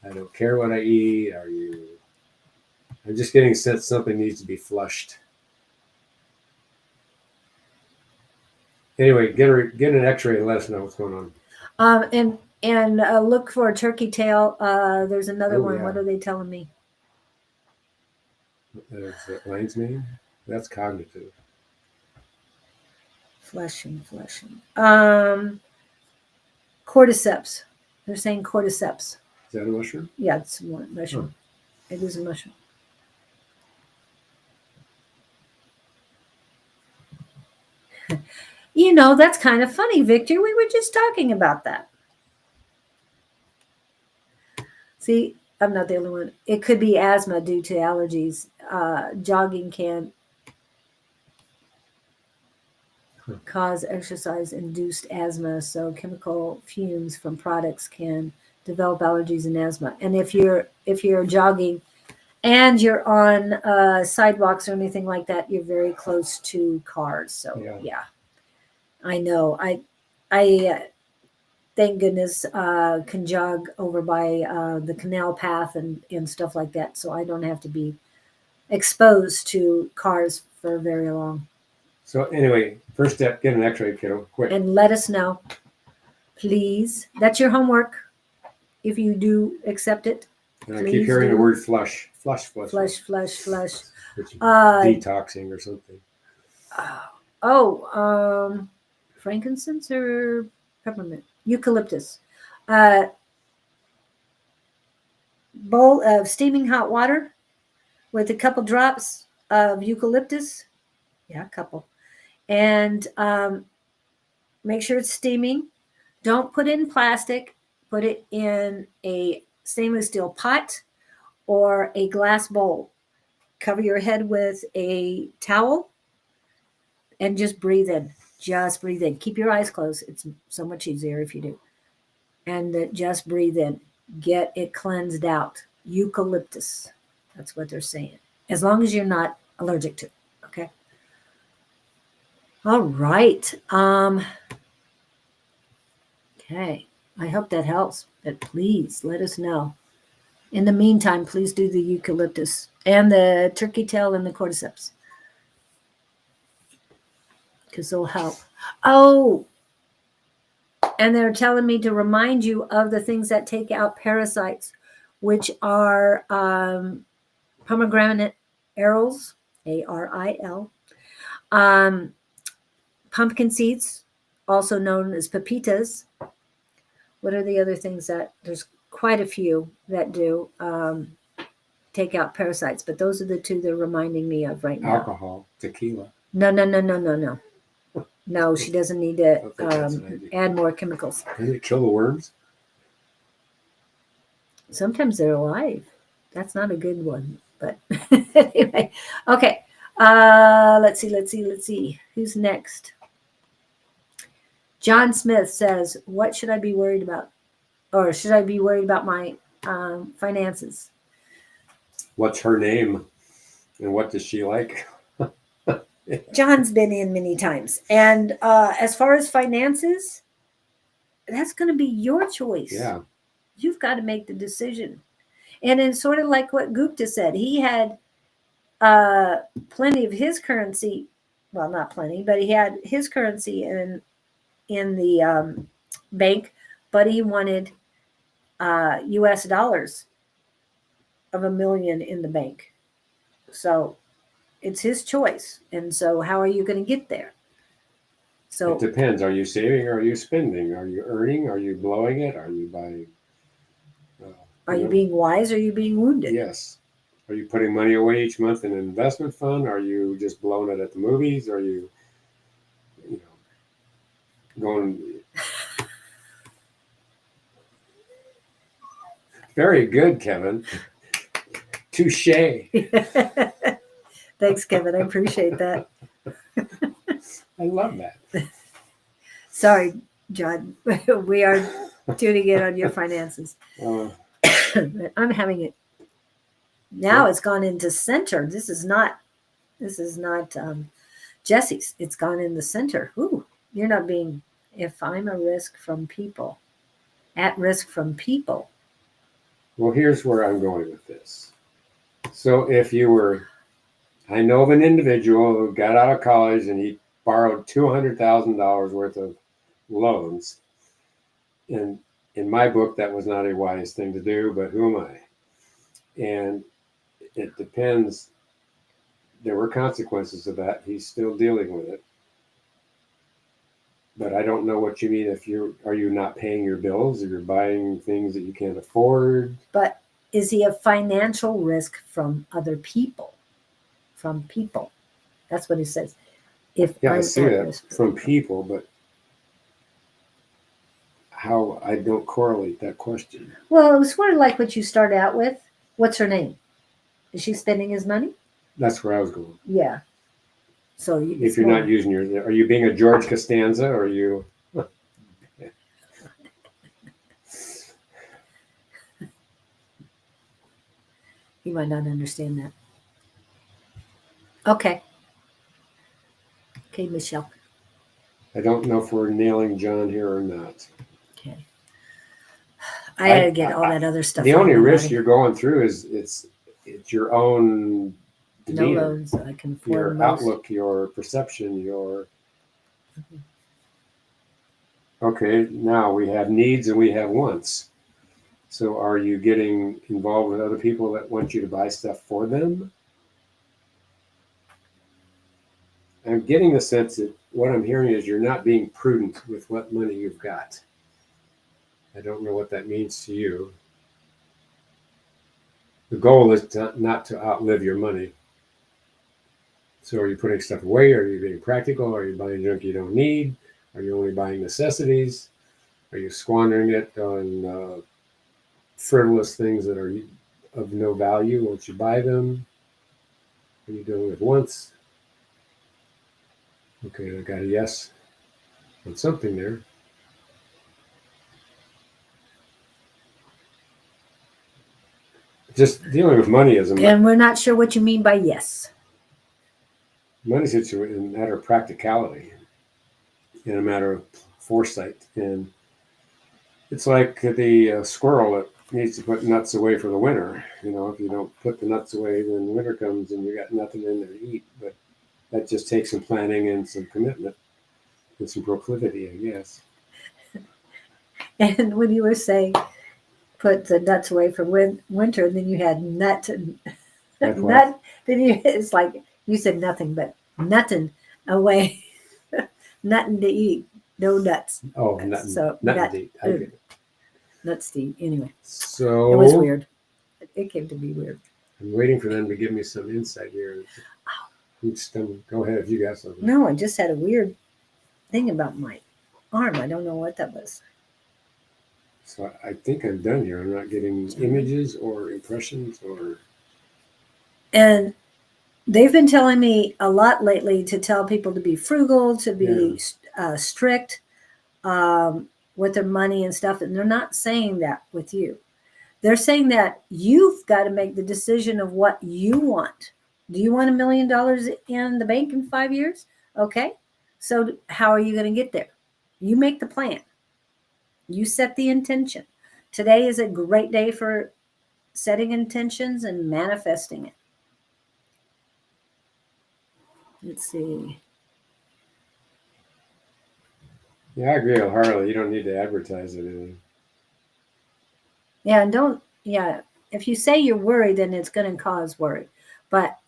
I don't care what I eat. Are you? I'm just getting sense something needs to be flushed. Anyway, get an X-ray and let us know what's going on. And look for a turkey tail. There's another one. Yeah. What are they telling me? Is that Lane's name? That's cognitive. Flushing. Cordyceps. They're saying cordyceps. Is that a mushroom? Yeah, it's a mushroom. Oh. It is a mushroom. You know, that's kind of funny, Victor. We were just talking about that. See, I'm not the only one. It could be asthma due to allergies. Jogging can cause exercise-induced asthma, so chemical fumes from products can develop allergies and asthma. And if you're jogging and you're on sidewalks or anything like that, you're very close to cars. So yeah. I know. I thank goodness can jog over by the canal path and stuff like that, so I don't have to be exposed to cars for very long. So anyway, first step: get an X-ray, kiddo, quick, and let us know. Please. That's your homework. If you do accept it. And I keep hearing the word flush. Flush. Flush. Which is detoxing or something. Frankincense or peppermint? Eucalyptus. Bowl of steaming hot water with a couple drops of eucalyptus. Yeah, a couple. And make sure it's steaming. Don't put it in plastic. Put it in a stainless steel pot or a glass bowl. Cover your head with a towel and just breathe in. Just breathe in. Keep your eyes closed. It's so much easier if you do. And just breathe in. Get it cleansed out. Eucalyptus. That's what they're saying. As long as you're not allergic to it. Okay. All right. Okay. I hope that helps. But please let us know. In the meantime, please do the eucalyptus and the turkey tail and the cordyceps. Because they'll help. Oh, and they're telling me to remind you of the things that take out parasites, which are pomegranate arils, ARIL, pumpkin seeds, also known as pepitas. What are the other things that there's quite a few that do take out parasites, but those are the two they're reminding me of right now. Alcohol, tequila. No. No, she doesn't need to add more chemicals. Does it kill the worms? Sometimes they're alive. That's not a good one. But anyway, okay. Let's see. Who's next? John Smith says, what should I be worried about? Or should I be worried about my finances? What's her name? And what does she like? John's been in many times. And as far as finances, that's going to be your choice. Yeah. You've got to make the decision. And it's sort of like what Gupta said. He had plenty of his currency. Well, not plenty, but he had his currency in the bank, but he wanted US dollars of $1 million in the bank. So it's his choice. And so how are you going to get there? So it depends. Are you saving or are you spending? Are you earning? Are you blowing it? Are you buying? Are you being wise or are you being wounded? Yes. Are you putting money away each month in an investment fund? Are you just blowing it at the movies? Are you going? Very good, Kevin. Touche. Thanks, Kevin. I appreciate that. I love that. Sorry, John. We are tuning in on your finances. I'm having it. Now it's gone into center. This is not Jesse's. It's gone in the center. Ooh, you're not being, if I'm at risk from people. Well, here's where I'm going with this. So if you were, I know of an individual who got out of college and he borrowed $200,000 worth of loans. And in my book, that was not a wise thing to do, but who am I? And it depends. There were consequences of that. He's still dealing with it. But I don't know what you mean. Are you not paying your bills, or you're buying things that you can't afford? But is he a financial risk from other people? From people. That's what he says. I see that from people, but how I don't correlate that question. Well, it was sort of like what you started out with. What's her name? Is she spending his money? That's where I was going. Yeah. So if you're not using are you being a George Costanza, or are you? He might not understand that. Okay, Michelle. I don't know if we're nailing John here or not. Okay. I had to get all that other stuff. The only risk you're going through is it's your own demeanor, no loans. I can afford your most. outlook, your perception, your. Okay, now we have needs and we have wants. So are you getting involved with other people that want you to buy stuff for them? I'm getting the sense that what I'm hearing is you're not being prudent with what money you've got. I don't know what that means to you. The goal is not to outlive your money. So are you putting stuff away? Are you being practical? Are you buying junk you don't need? Are you only buying necessities? Are you squandering it on frivolous things that are of no value once you buy them? Are you doing it once? Okay, I got a yes on something there. Just dealing with money as a And we're not sure what you mean by yes. money situation, a matter of practicality, and a matter of foresight. And it's like the squirrel that needs to put nuts away for the winter. You know, if you don't put the nuts away, then winter comes and you got nothing in there to eat. But that just takes some planning and some commitment and some proclivity, I guess. And when you were saying put the nuts away for winter, and then you had nut and That's what. nut. Then it's like you said nothing but nothing away, nothing to eat, no nuts. Oh, nothing, So nothing nut, to eat. I get it. nuts to eat. Anyway, So it was weird. It came to be weird. I'm waiting for them to give me some insight here. Go ahead if you got something. No, I just had a weird thing about my arm. I don't know what that was. So I think I'm done here. I'm not getting images or impressions or. And they've been telling me a lot lately to tell people to be frugal, to be strict with their money and stuff. And they're not saying that with you. They're saying that you've got to make the decision of what you want. Do you want $1 million in the bank in 5 years? Okay. So how are you going to get there? You make the plan. You set the intention. Today is a great day for setting intentions and manifesting it. Let's see. Yeah, I agree with Harley. You don't need to advertise it. Yeah, and don't, yeah, if you say you're worried, then it's going to cause worry. But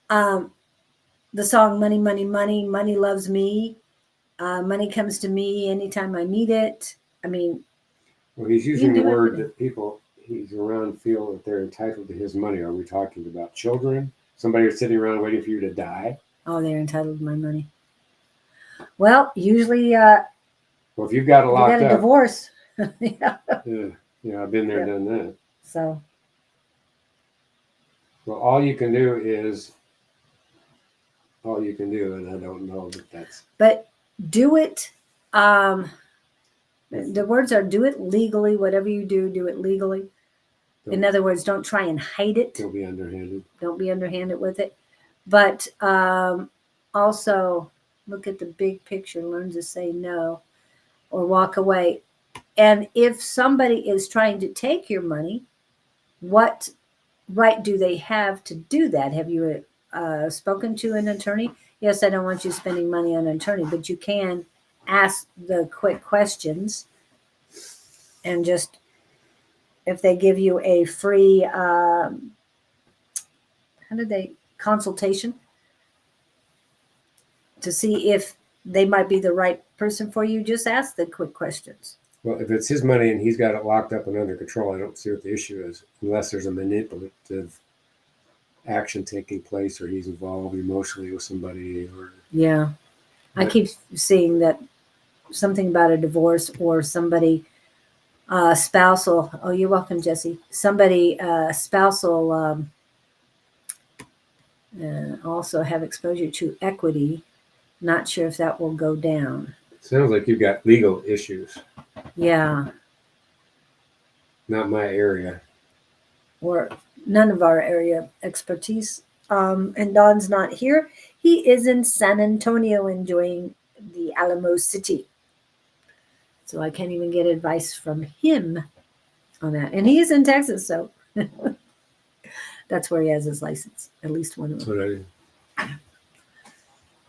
the song Money, Money, Money, Money Loves Me, money comes to me anytime I need it. I mean, Well, he's using the do word everything. that people he's around feel that they're entitled to his money. Are we talking about children? Somebody who's sitting around waiting for you to die? Oh, they're entitled to my money. Well, usually, Well, if you've got it if you locked got a up, divorce, yeah. yeah, I've been there, Yeah. done that. So, Well, all you can do is all you can do, and I don't know that that's. but do it. The words are do it legally. Whatever you do, do it legally. In other words, don't try and hide it. Don't be underhanded. Don't be underhanded with it. But also look at the big picture, learn to say no or walk away. And if somebody is trying to take your money, what right do they have to do that? Have you spoken to an attorney? Yes, I don't want you spending money on an attorney, but you can ask the quick questions and just if they give you a free consultation to see if they might be the right person for you, just ask the quick questions. Well, if it's his money and he's got it locked up and under control, I don't see what the issue is, unless there's a manipulative action taking place or he's involved emotionally with somebody. Or Yeah, I keep seeing that something about a divorce or somebody spousal. Oh, you're welcome, Jesse. Somebody spousal also have exposure to equity. Not sure if that will go down. Sounds like you've got legal issues. Yeah. Not my area. Or none of our area of expertise. And Don's not here. He is in San Antonio enjoying the Alamo City. So I can't even get advice from him on that. And he is in Texas, so that's where he has his license, at least one of them.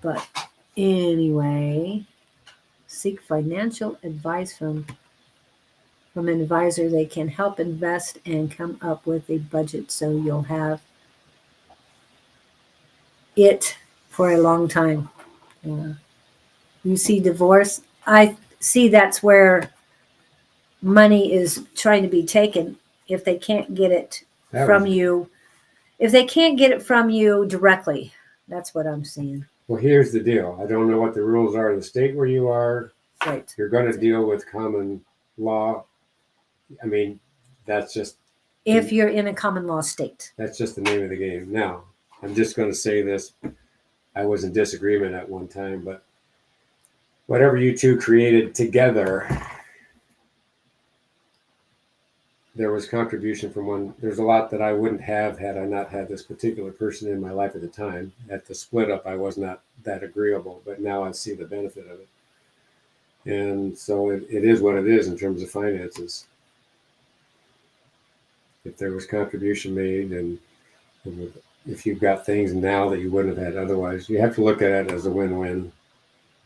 But anyway, seek financial advice from an advisor. They can help invest and come up with a budget so you'll have it for a long time. You see divorce, I see that's where money is trying to be taken if they can't get it That from was- you. If they can't get it from you directly, that's what I'm seeing. Well, here's the deal. I don't know what the rules are in the state where you are. Right. You're going to deal with common law. I mean, that's just If you're in a common law state. the name of the game. Now, I'm just going to say this. I was in disagreement at one time, but whatever you two created together, there was contribution from one. There's a lot that I wouldn't have had I not had this particular person in my life at the time. At the split up, I was not that agreeable, but now I see the benefit of it. And so it is what it is in terms of finances. If there was contribution made, and if you've got things now that you wouldn't have had otherwise, you have to look at it as a win-win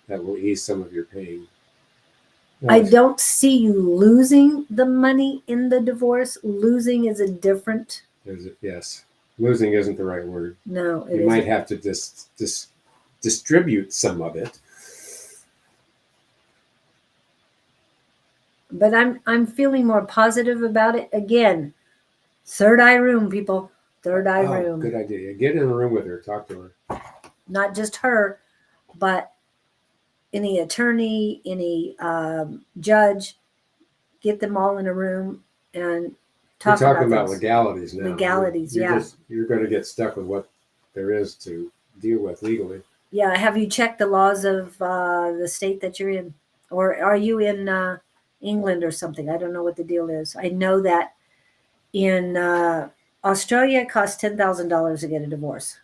that will ease some of your pain. I don't see you losing the money in the divorce. Losing is a different. Yes, losing isn't the right word. No, You might have to distribute some of it. But I'm feeling more positive about it. Again, third eye room, people. Third eye room. Good idea. Get in a room with her. Talk to her. Not just her, but any attorney, any judge. Get them all in a room and We're talk talking about things. legalities now. Legalities, You're going to get stuck with what there is to deal with legally. Yeah. Have you checked the laws of the state that you're in? Or are you in England or something? I don't know what the deal is. I know that in Australia, it costs $10,000 to get a divorce.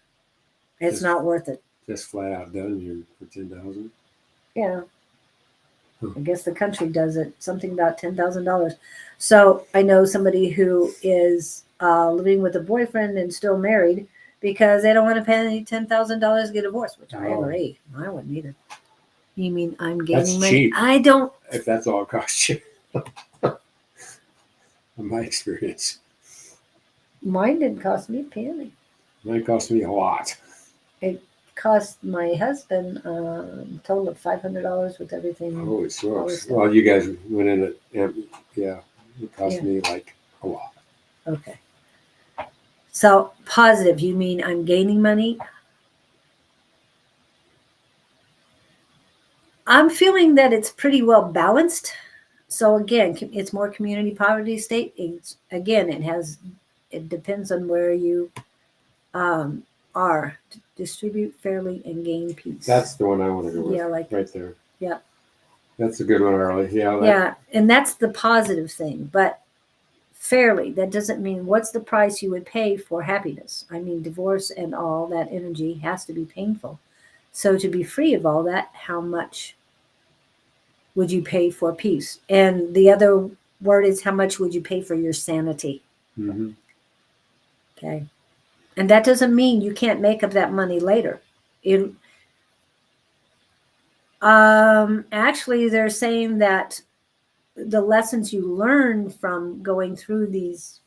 It's not worth it. Just flat out done you for $10,000. Yeah. I guess the country does it. Something about $10,000. So I know somebody who is living with a boyfriend and still married because they don't want to pay $10,000 to get a divorce, which I agree. I wouldn't either. You mean I'm gaining money? Cheap. I don't. If that's all it costs you. In my experience. Mine didn't cost me a penny. Mine cost me a lot. It cost my husband a total of $500 with everything. Holy smokes. Well, you guys went in it. Yeah. It cost me like a lot. Okay. So positive, you mean I'm gaining money? I'm feeling that it's pretty well balanced. So again, it's more community poverty state. It depends on where you are. Distribute fairly and gain peace. That's the one I want to go with. Yeah, like right there. Yeah. That's a good one, Arlie. Yeah. Yeah, and that's the positive thing. But fairly, that doesn't mean what's the price you would pay for happiness. I mean, divorce and all that energy has to be painful. So to be free of all that, how much would you pay for peace? And the other word is how much would you pay for your sanity? Mm-hmm. Okay. And that doesn't mean you can't make up that money later. Actually, they're saying that the lessons you learn from going through these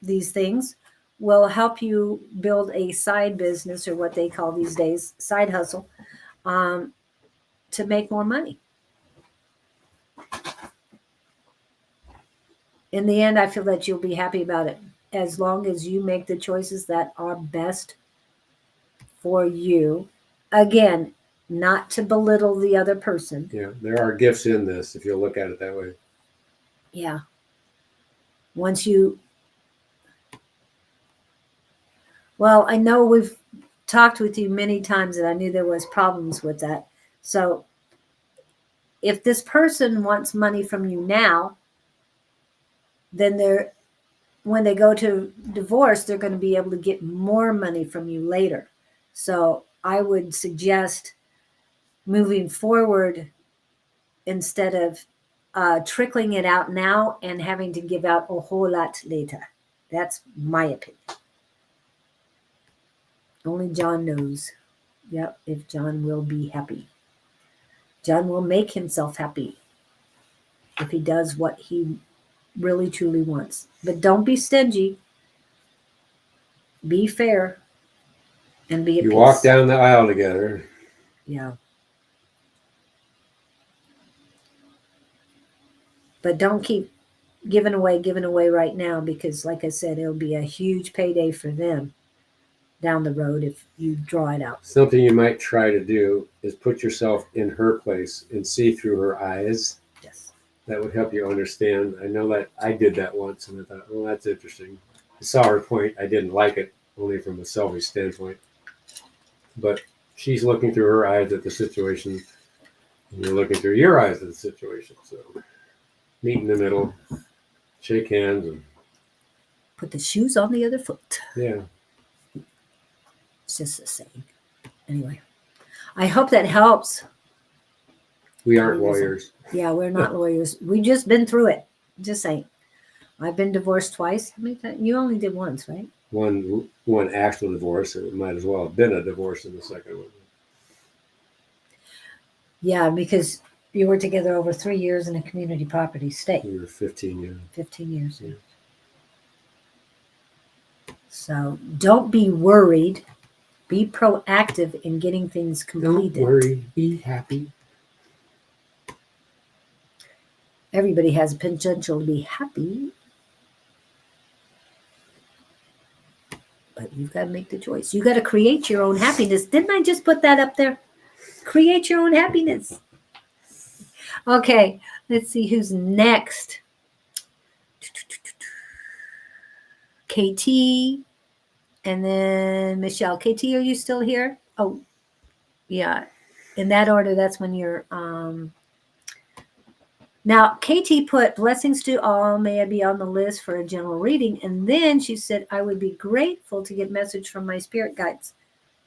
things will help you build a side business, or what they call these days side hustle, to make more money. In the end, I feel that you'll be happy about it as long as you make the choices that are best for you. Again, not to belittle the other person. Yeah, there are gifts in this if you look at it that way. Yeah. Well, I know we've talked with you many times, and I knew there was problems with that. So if this person wants money from you now, then when they go to divorce, they're going to be able to get more money from you later. So I would suggest moving forward instead of trickling it out now and having to give out a whole lot later. That's my opinion. Only John knows. Yep, if John will be happy. John will make himself happy if he does what he really truly wants. But don't be stingy. Be fair and be at You peace. walk down the aisle together. Yeah. But don't keep giving away right now, because like I said, it'll be a huge payday for them down the road if you draw it out. Something you might try to do is put yourself in her place and see through her eyes. Yes. That would help you understand. I know that I did that once, and I thought, well, that's interesting. I saw her point. I didn't like it, only from a selfish standpoint. But she's looking through her eyes at the situation, and you're looking through your eyes at the situation. So meet in the middle, shake hands, and Put the shoes on the other foot. yeah. It's just a saying. Anyway, I hope that helps. We aren't lawyers. Yeah, we're not lawyers. We just been through it. Just saying. I've been divorced twice. How many times? You only did once, right? One actual divorce. It might as well have been a divorce in the second one. Yeah, because you were together over 3 years in a community property state. We were 15 years. 15 years. Yeah. So don't be worried. Be proactive in getting things completed. Don't worry. Be happy. Everybody has potential to be happy. But you've got to make the choice. You got to create your own happiness. Didn't I just put that up there? Create your own happiness. Okay, let's see who's next. KT, and then Michelle. KT, are you still here? Oh, yeah. In that order, that's when you're. Now, KT put blessings to all. May I be on the list for a general reading. And then she said, I would be grateful to get message from my spirit guides.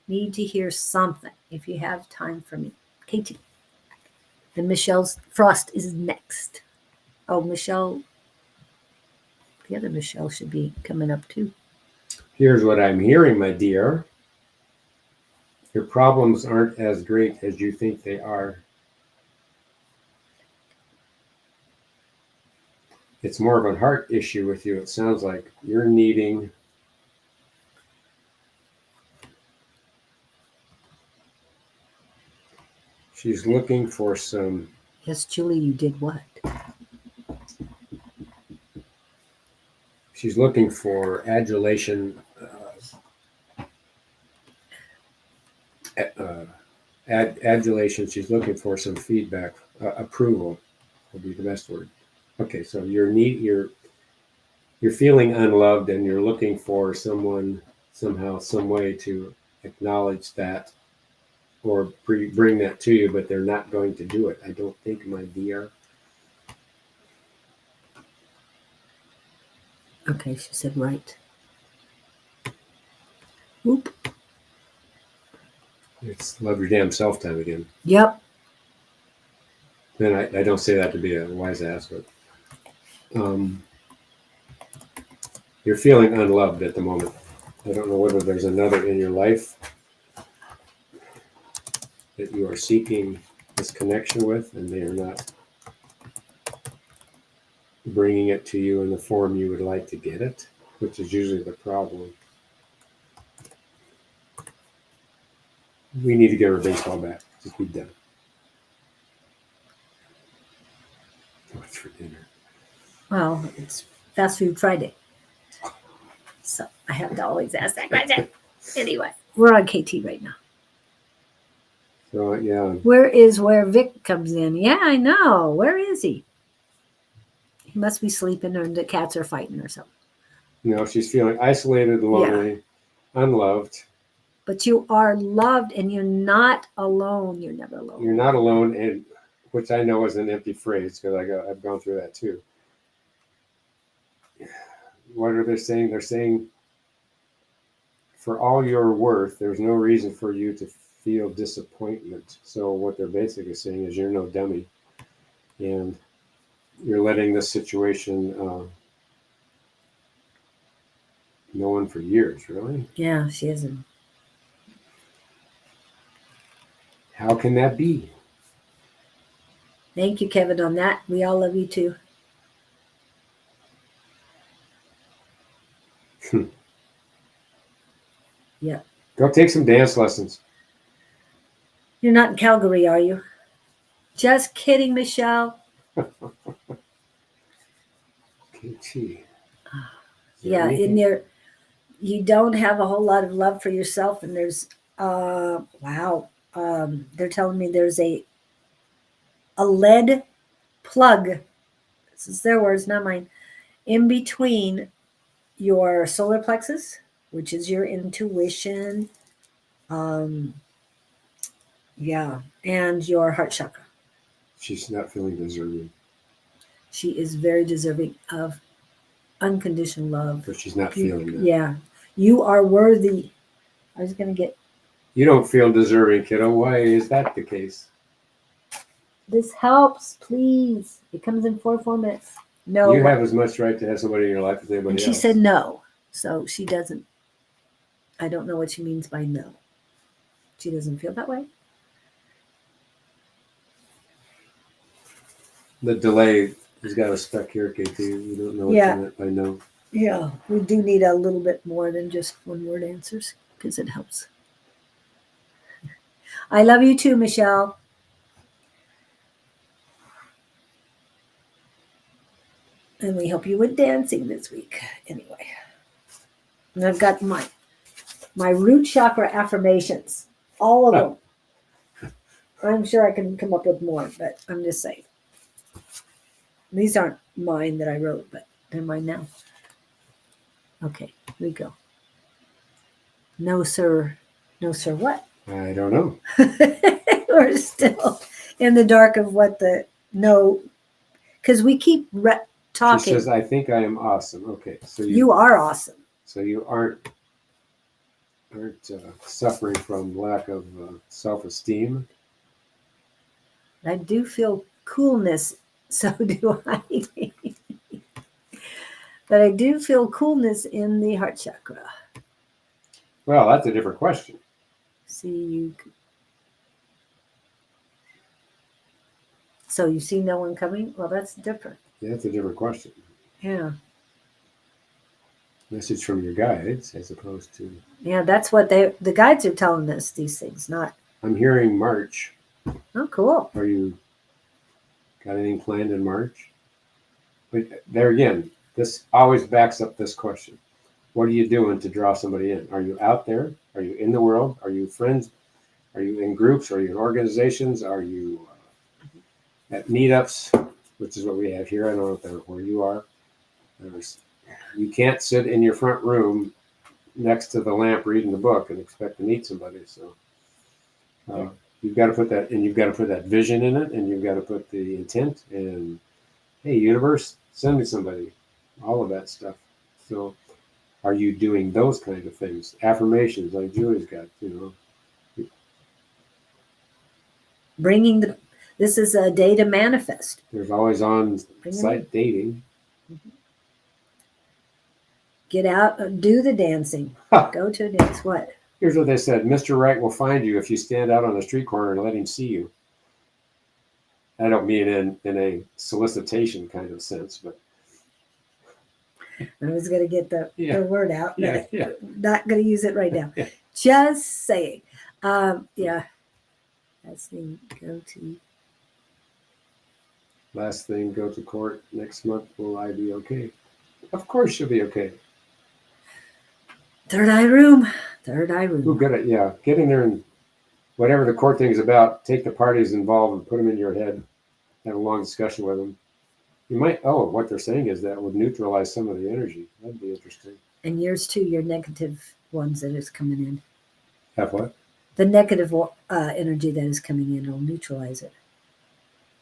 Need to hear something if you have time for me. KT. And Michelle's Frost is next. Oh, Michelle. The other Michelle should be coming up too. Here's what I'm hearing, my dear. Your problems aren't as great as you think they are. It's more of a heart issue with you. It sounds like you're needing she's looking for some. Yes, Julie, you did what? She's looking for adulation, adulation. She's looking for some feedback, approval would be the best word. Okay, so you're feeling unloved, and you're looking for someone somehow, some way to acknowledge that or bring that to you, but they're not going to do it. I don't think, my dear. Okay, she said right. Whoop. It's love your damn self time again. Yep. And I don't say that to be a wise ass, but you're feeling unloved at the moment. I don't know whether there's another in your life that you are seeking this connection with, and they are not bringing it to you in the form you would like to get it, which is usually the problem. We need to get our baseball back. Just be done. What's for dinner? Well, it's Fast Food Friday. So I have to always ask that question. Anyway, we're on KT right now. So, yeah. Where Vic comes in? Yeah, I know. Where is he? He must be sleeping, or the cats are fighting or something. No, she's feeling isolated, lonely, unloved. But you are loved, and you're not alone. You're never alone. You're not alone, and which I know is an empty phrase because I've gone through that too. What are they saying? They're saying, for all your worth, there's no reason for you to feel disappointment. So what they're basically saying is you're no dummy, and you're letting this situation go on for years, really? Yeah, she isn't. How can that be? Thank you, Kevin, on that. We all love you too. Yeah. Go take some dance lessons. You're not in Calgary, are you? Just kidding, Michelle. KT. Yeah, in there, you don't have a whole lot of love for yourself, and there's, wow, they're telling me there's a lead plug. This is their words, not mine. In between your solar plexus, which is your intuition, um, yeah, and your heart chakra. She's not feeling deserving, She is very deserving of unconditional love. but she's not feeling that. Yeah, you are worthy. I was gonna get You don't feel deserving, kiddo. Why is that the case? this helps, please. It comes in 4 formats. No, You have as much right to have somebody in your life as anybody and she else. said no, so she doesn't. I don't know what she means by no. She doesn't feel that way. The delay has got us stuck here, KT. We don't know what Yeah. you meant by no. Yeah, we do need a little bit more than just 1-word answers because it helps. I love you too, Michelle. And we help you with dancing this week. Anyway. And I've got my root chakra affirmations. All of them. I'm sure I can come up with more, but I'm just saying. These aren't mine that I wrote, but they're mine now. Okay, here we go. No, sir. No, sir, what? I don't know. We're still in the dark of what the no, because we keep She talking. says, "I think I am awesome." Okay, so You are awesome. so you aren't suffering from lack of self-esteem. I do feel coolness, so do I. But I do feel coolness in the heart chakra. Well, that's a different question. See you. So you see no one coming? Well, that's different. Yeah, that's a different question. Yeah. Message from your guides as opposed to. Yeah, that's what the guides are telling us these things, not. I'm hearing March. Oh, cool. Are you got anything planned in March? But there again, this always backs up this question. What are you doing to draw somebody in? Are you out there? Are you in the world? Are you friends? Are you in groups? Are you in organizations? Are you at meetups, which is what we have here? I don't know where you are. You can't sit in your front room next to the lamp reading the book and expect to meet somebody. So you've got to put that, and you've got to put that vision in it, and you've got to put the intent. And hey, universe, send me somebody. All of that stuff. So, are you doing those kind of things? Affirmations like Julie's got, Bringing this is a day to manifest. There's always on-site dating. Get out, do the dancing. Go to a dance. What? Here's what they said. Mr. Right will find you if you stand out on the street corner and let him see you. I don't mean in a solicitation kind of sense, but. I was going to get the word out. Yeah. Not going to use it right now. Yeah. Just saying. Yeah. Last thing, Last thing, go to court next month. Will I be okay? Of course you'll be okay. Third eye room. Ooh, good at get in there and whatever the court thing is about, take the parties involved and put them in your head. Have a long discussion with them. You might. What they're saying is that would neutralize some of the energy. That'd be interesting. And yours too. Your negative ones that is coming in. Have what? The negative energy that is coming in will neutralize it.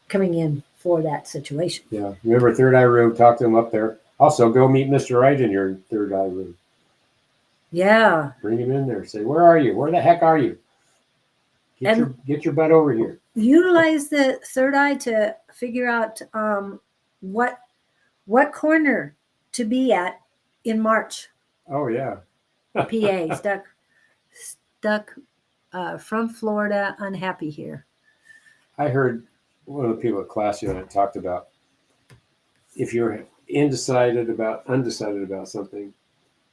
Coming in for that situation. Yeah. Remember, third eye room. Talk to them up there. Also, go meet Mr. Right in your third eye room. Yeah. Bring him in there. Say, where are you? Where the heck are you? Get your butt over here. Utilize the third eye to figure out what corner to be at in March. Oh yeah. PA stuck from Florida, unhappy here. I heard one of the people at class, I talked about if you're undecided about something,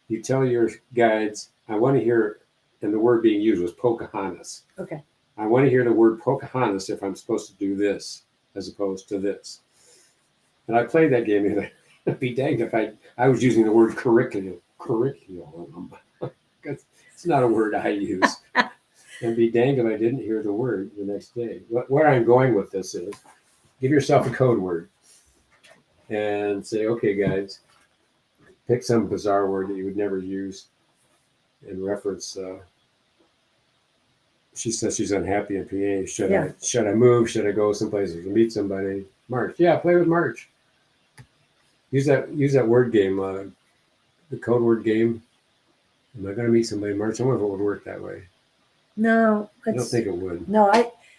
you tell your guides, I want to hear, and the word being used was Pocahontas. Okay. I want to hear the word Pocahontas if I'm supposed to do this as opposed to this. And I played that game, and I'd be danged if I was using the word curriculum. It's not a word I use. And be danged if I didn't hear the word the next day. Where I'm going with this is, give yourself a code word and say, okay, guys, pick some bizarre word that you would never use in reference. She says she's unhappy in PA. Should I move? Should I go someplace to meet somebody? March. Yeah, play with March. Use that word game, the code word game. Am I going to meet somebody in March? I wonder if it would work that way. No, I don't think it would. No,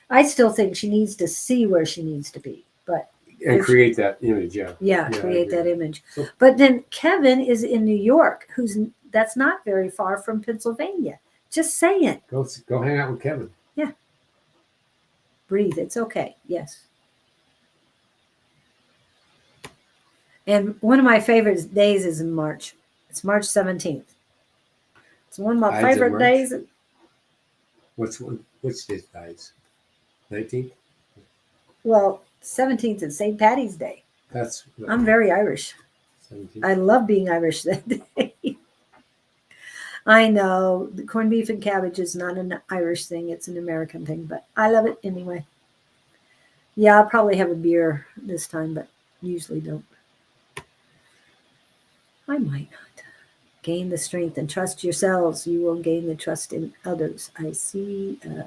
I still think she needs to see where she needs to be, but create that image. Yeah, create that image. So, but then Kevin is in New York, that's not very far from Pennsylvania. Just saying. Go hang out with Kevin. Yeah. Breathe. It's okay. Yes. And one of my favorite days is in March. It's March 17th. It's one of my favorite days. Which day dies? 19th? Well, 17th is St. Patty's Day. I'm very Irish. 17th. I love being Irish that day. I know the corned beef and cabbage is not an Irish thing. It's an American thing, but I love it anyway. Yeah, I'll probably have a beer this time, but usually don't. I might not. Gain the strength and trust yourselves. You will gain the trust in others. I see a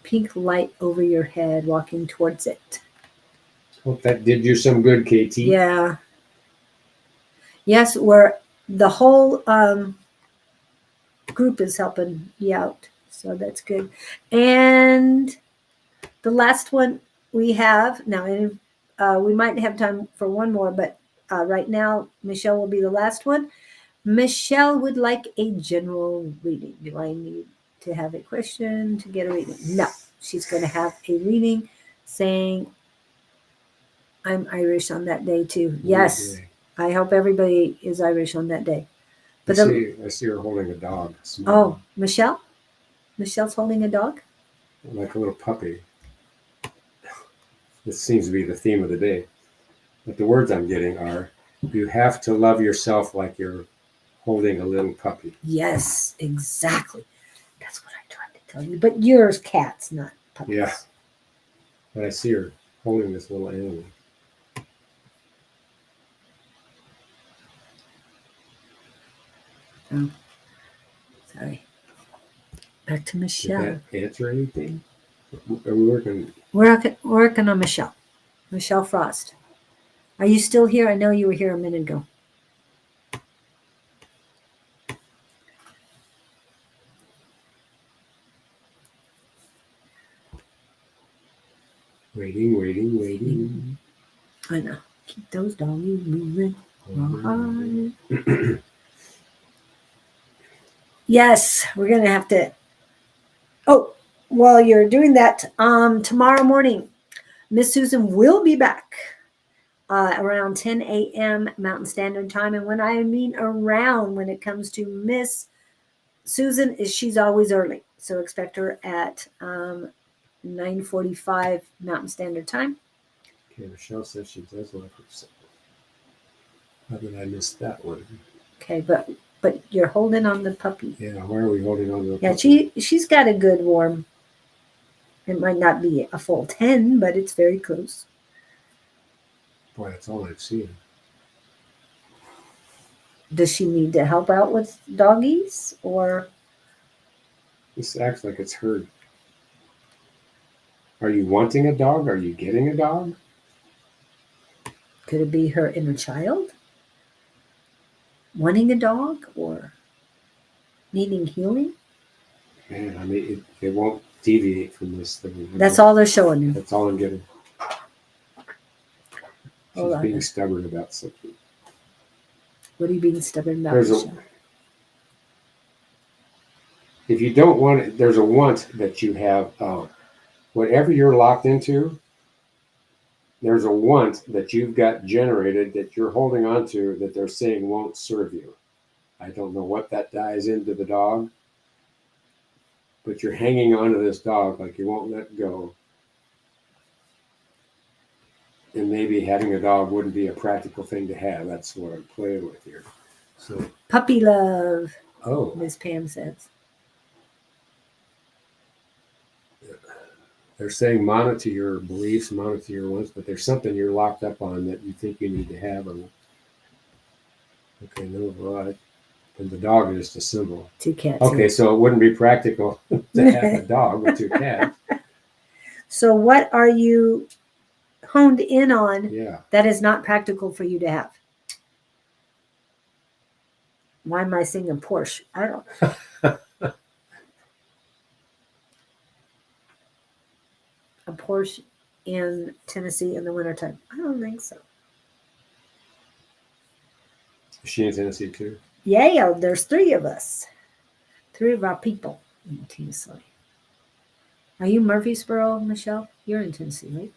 pink light over your head walking towards it. Hope that did you some good, KT. Yeah. Yes, the whole group is helping you out. So that's good. And the last one we have now, we might have time for one more, but right now, Michelle will be the last one. Michelle would like a general reading. Do I need to have a question to get a reading? No, she's going to have a reading saying, I'm Irish on that day too. Yes, I hope everybody is Irish on that day. But I see her holding a dog. Oh, Michelle? Michelle's holding a dog? Like a little puppy. This seems to be the theme of the day. But the words I'm getting are, you have to love yourself like you're holding a little puppy. Yes, exactly. That's what I tried to tell you. But yours cats, not puppies. Yeah. But I see her holding this little animal. Oh, sorry. Back to Michelle. Did that answer anything? Are we working? We're working on Michelle. Michelle Frost. Are you still here? I know you were here a minute ago. Waiting. I know. Keep those doggies moving. Yes, we're going to have to. Oh, while you're doing that, tomorrow morning, Miss Susan will be back around 10 a.m. Mountain Standard Time. And when I mean around, when it comes to Miss Susan, she's always early. So expect her at 9:45 Mountain Standard Time. Okay, Michelle says she does like it. How did I miss that one? Okay, but you're holding on the puppy. Yeah, why are we holding on to the puppy? Yeah, she's got a good warm. It might not be a full 10, but it's very close. Boy, that's all I've seen. Does she need to help out with doggies, or? This acts like it's her. Are you wanting a dog? Are you getting a dog? Could it be her inner child? Wanting a dog or needing healing? Man, I mean, it won't deviate from this thing. That's all they're showing you. That's all I'm getting. She's being stubborn about something. What are you being stubborn about? If you don't want it, there's a want that you have. Whatever you're locked into, there's a want that you've got generated that you're holding on to that they're saying won't serve you. I don't know what that ties into the dog, but you're hanging on to this dog like you won't let go. And maybe having a dog wouldn't be a practical thing to have. That's what I'm playing with here. So, Puppy love, oh, Miss Pam says. they're saying monitor your beliefs, monitor your wants, but there's something you're locked up on that you think you need to have. Okay, no, right. And the dog is just a symbol. 2 cats. Okay, so it wouldn't be practical to have a dog with 2 cats. So what are you honed in on Yeah. that is not practical for you to have? Why am I singing Porsche? I don't know. A Porsche in Tennessee in the wintertime? I don't think so. Is she in Tennessee too? Yeah, there's 3 of us. 3 of our people in Tennessee. Are you Murfreesboro, Michelle? You're in Tennessee,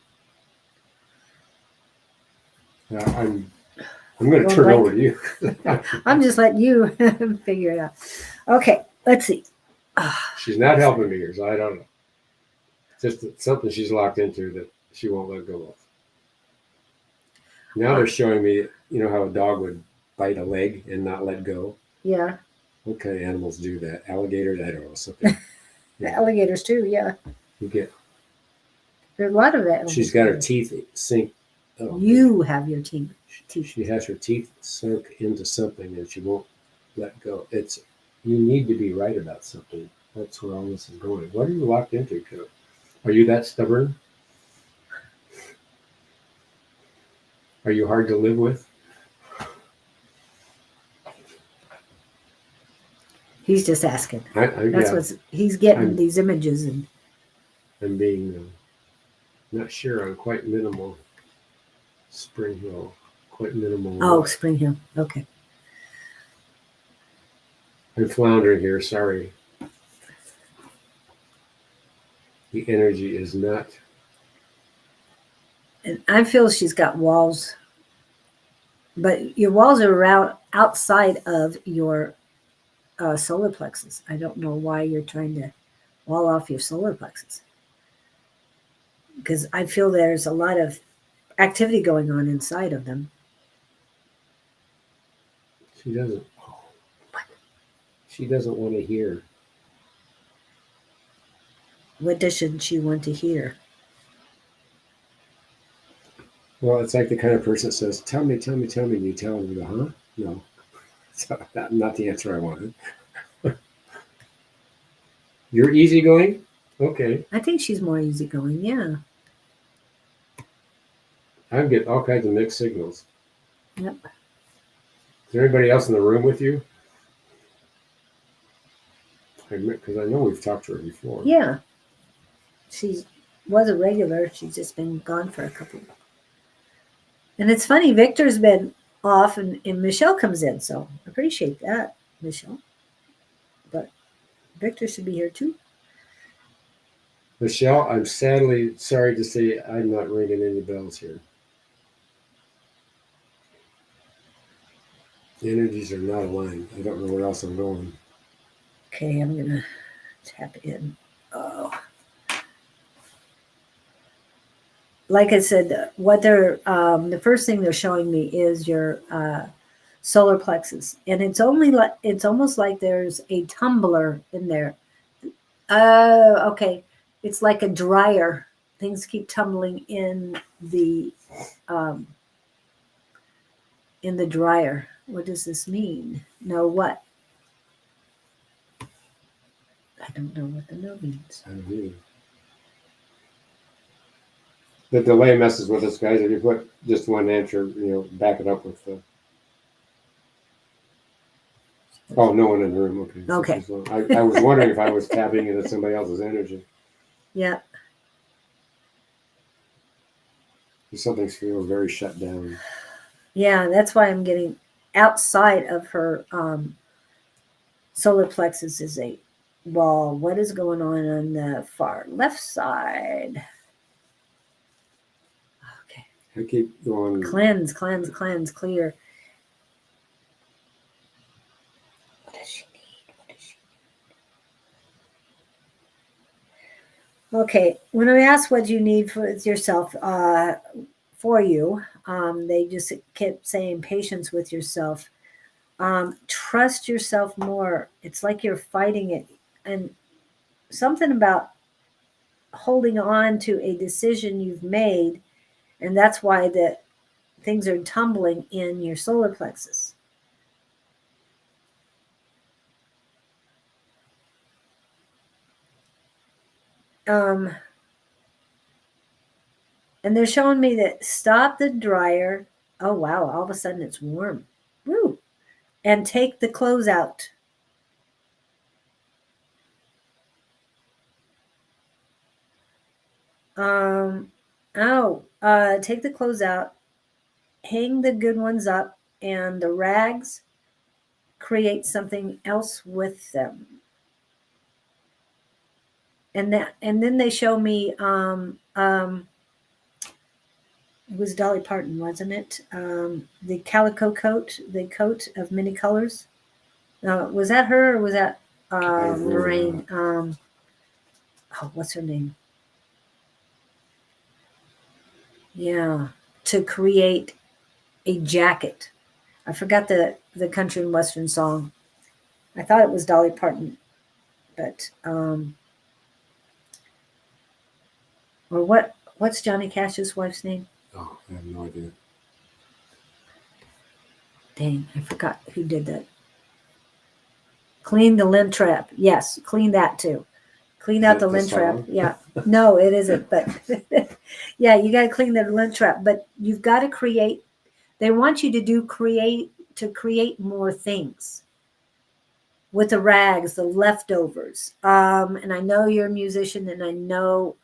right? I'm going to turn over to you. I'm just letting you figure it out. Okay, let's see. She's not helping me here, so I don't know. Just something she's locked into that she won't let go of. Now they're showing me, you know how a dog would bite a leg and not let go? Yeah. What kind of animals do that? Alligators? I don't know. Something. The alligators too, yeah. You get. There's a lot of that. She's got her teeth sink. Oh, you have your teeth. She has her teeth sunk into something and she won't let go. You need to be right about something. That's where all this is going. What are you locked into, Coach? Are you that stubborn? Are you hard to live with? He's just asking. That's what he's getting, these images. And I'm being not sure. I'm quite minimal. Spring Hill. Quite minimal. Oh, Spring Hill. Okay. I'm floundering here. Sorry. The energy is not. And I feel she's got walls, but your walls are around outside of your solar plexus. I don't know why you're trying to wall off your solar plexus, because I feel there's a lot of activity going on inside of them. She doesn't. She doesn't want to hear. What doesn't she want to hear? Well, it's like the kind of person that says, "Tell me, tell me, tell me," and you tell them, you go, "Huh? No." So not the answer I wanted. You're easygoing? Okay. I think she's more easygoing, yeah. I get all kinds of mixed signals. Yep. Is there anybody else in the room with you? Because I know we've talked to her before. Yeah. She was a regular. She's just been gone for a couple. And it's funny, Victor's been off and Michelle comes in, so I appreciate that, Michelle. But Victor should be here too. Michelle, I'm sadly sorry to say I'm not ringing any bells here. The energies are not aligned. I don't know where else I'm going. Okay, I'm going to tap in. Oh. Like I said, what they're the first thing they're showing me is your solar plexus, and it's almost like there's a tumbler in there. Okay, it's like a dryer. Things keep tumbling in the dryer. What does this mean? No, what? I don't know what the no means. I don't either. The delay messes with us, guys. If you put just one answer, back it up with the. Oh, no one in the room. Okay. Okay. I was wondering if I was tapping into somebody else's energy. Yeah. Something feels very shut down. Yeah, that's why I'm getting outside of her solar plexus is a wall. What is going on the far left side? Okay. I keep going. Cleanse, cleanse, cleanse, clear. What does she need? What does she need? Okay, when I asked what you need for yourself, for you, they just kept saying patience with yourself. Trust yourself more. It's like you're fighting it. And something about holding on to a decision you've made, and that's why the things are tumbling in your solar plexus. And they're showing me that stop the dryer. Oh wow, all of a sudden it's warm. Woo. And take the clothes out. Take the clothes out, hang the good ones up, and the rags, create something else with them. And then they show me it was Dolly Parton, wasn't it? The calico coat, the coat of many colors. Was that her or was that Lorraine? What's her name? Yeah, to create a jacket. I forgot the country and western song. I thought it was Dolly Parton, but or what? What's Johnny Cash's wife's name? Oh, I have no idea. Dang, I forgot who did that. Clean the lint trap. Yes, clean that too. Clean out the lint trap. Yeah. No, it isn't. But yeah, you got to clean the lint trap. But you've got to create. They want you to create more things with the rags, the leftovers. And I know you're a musician, and I know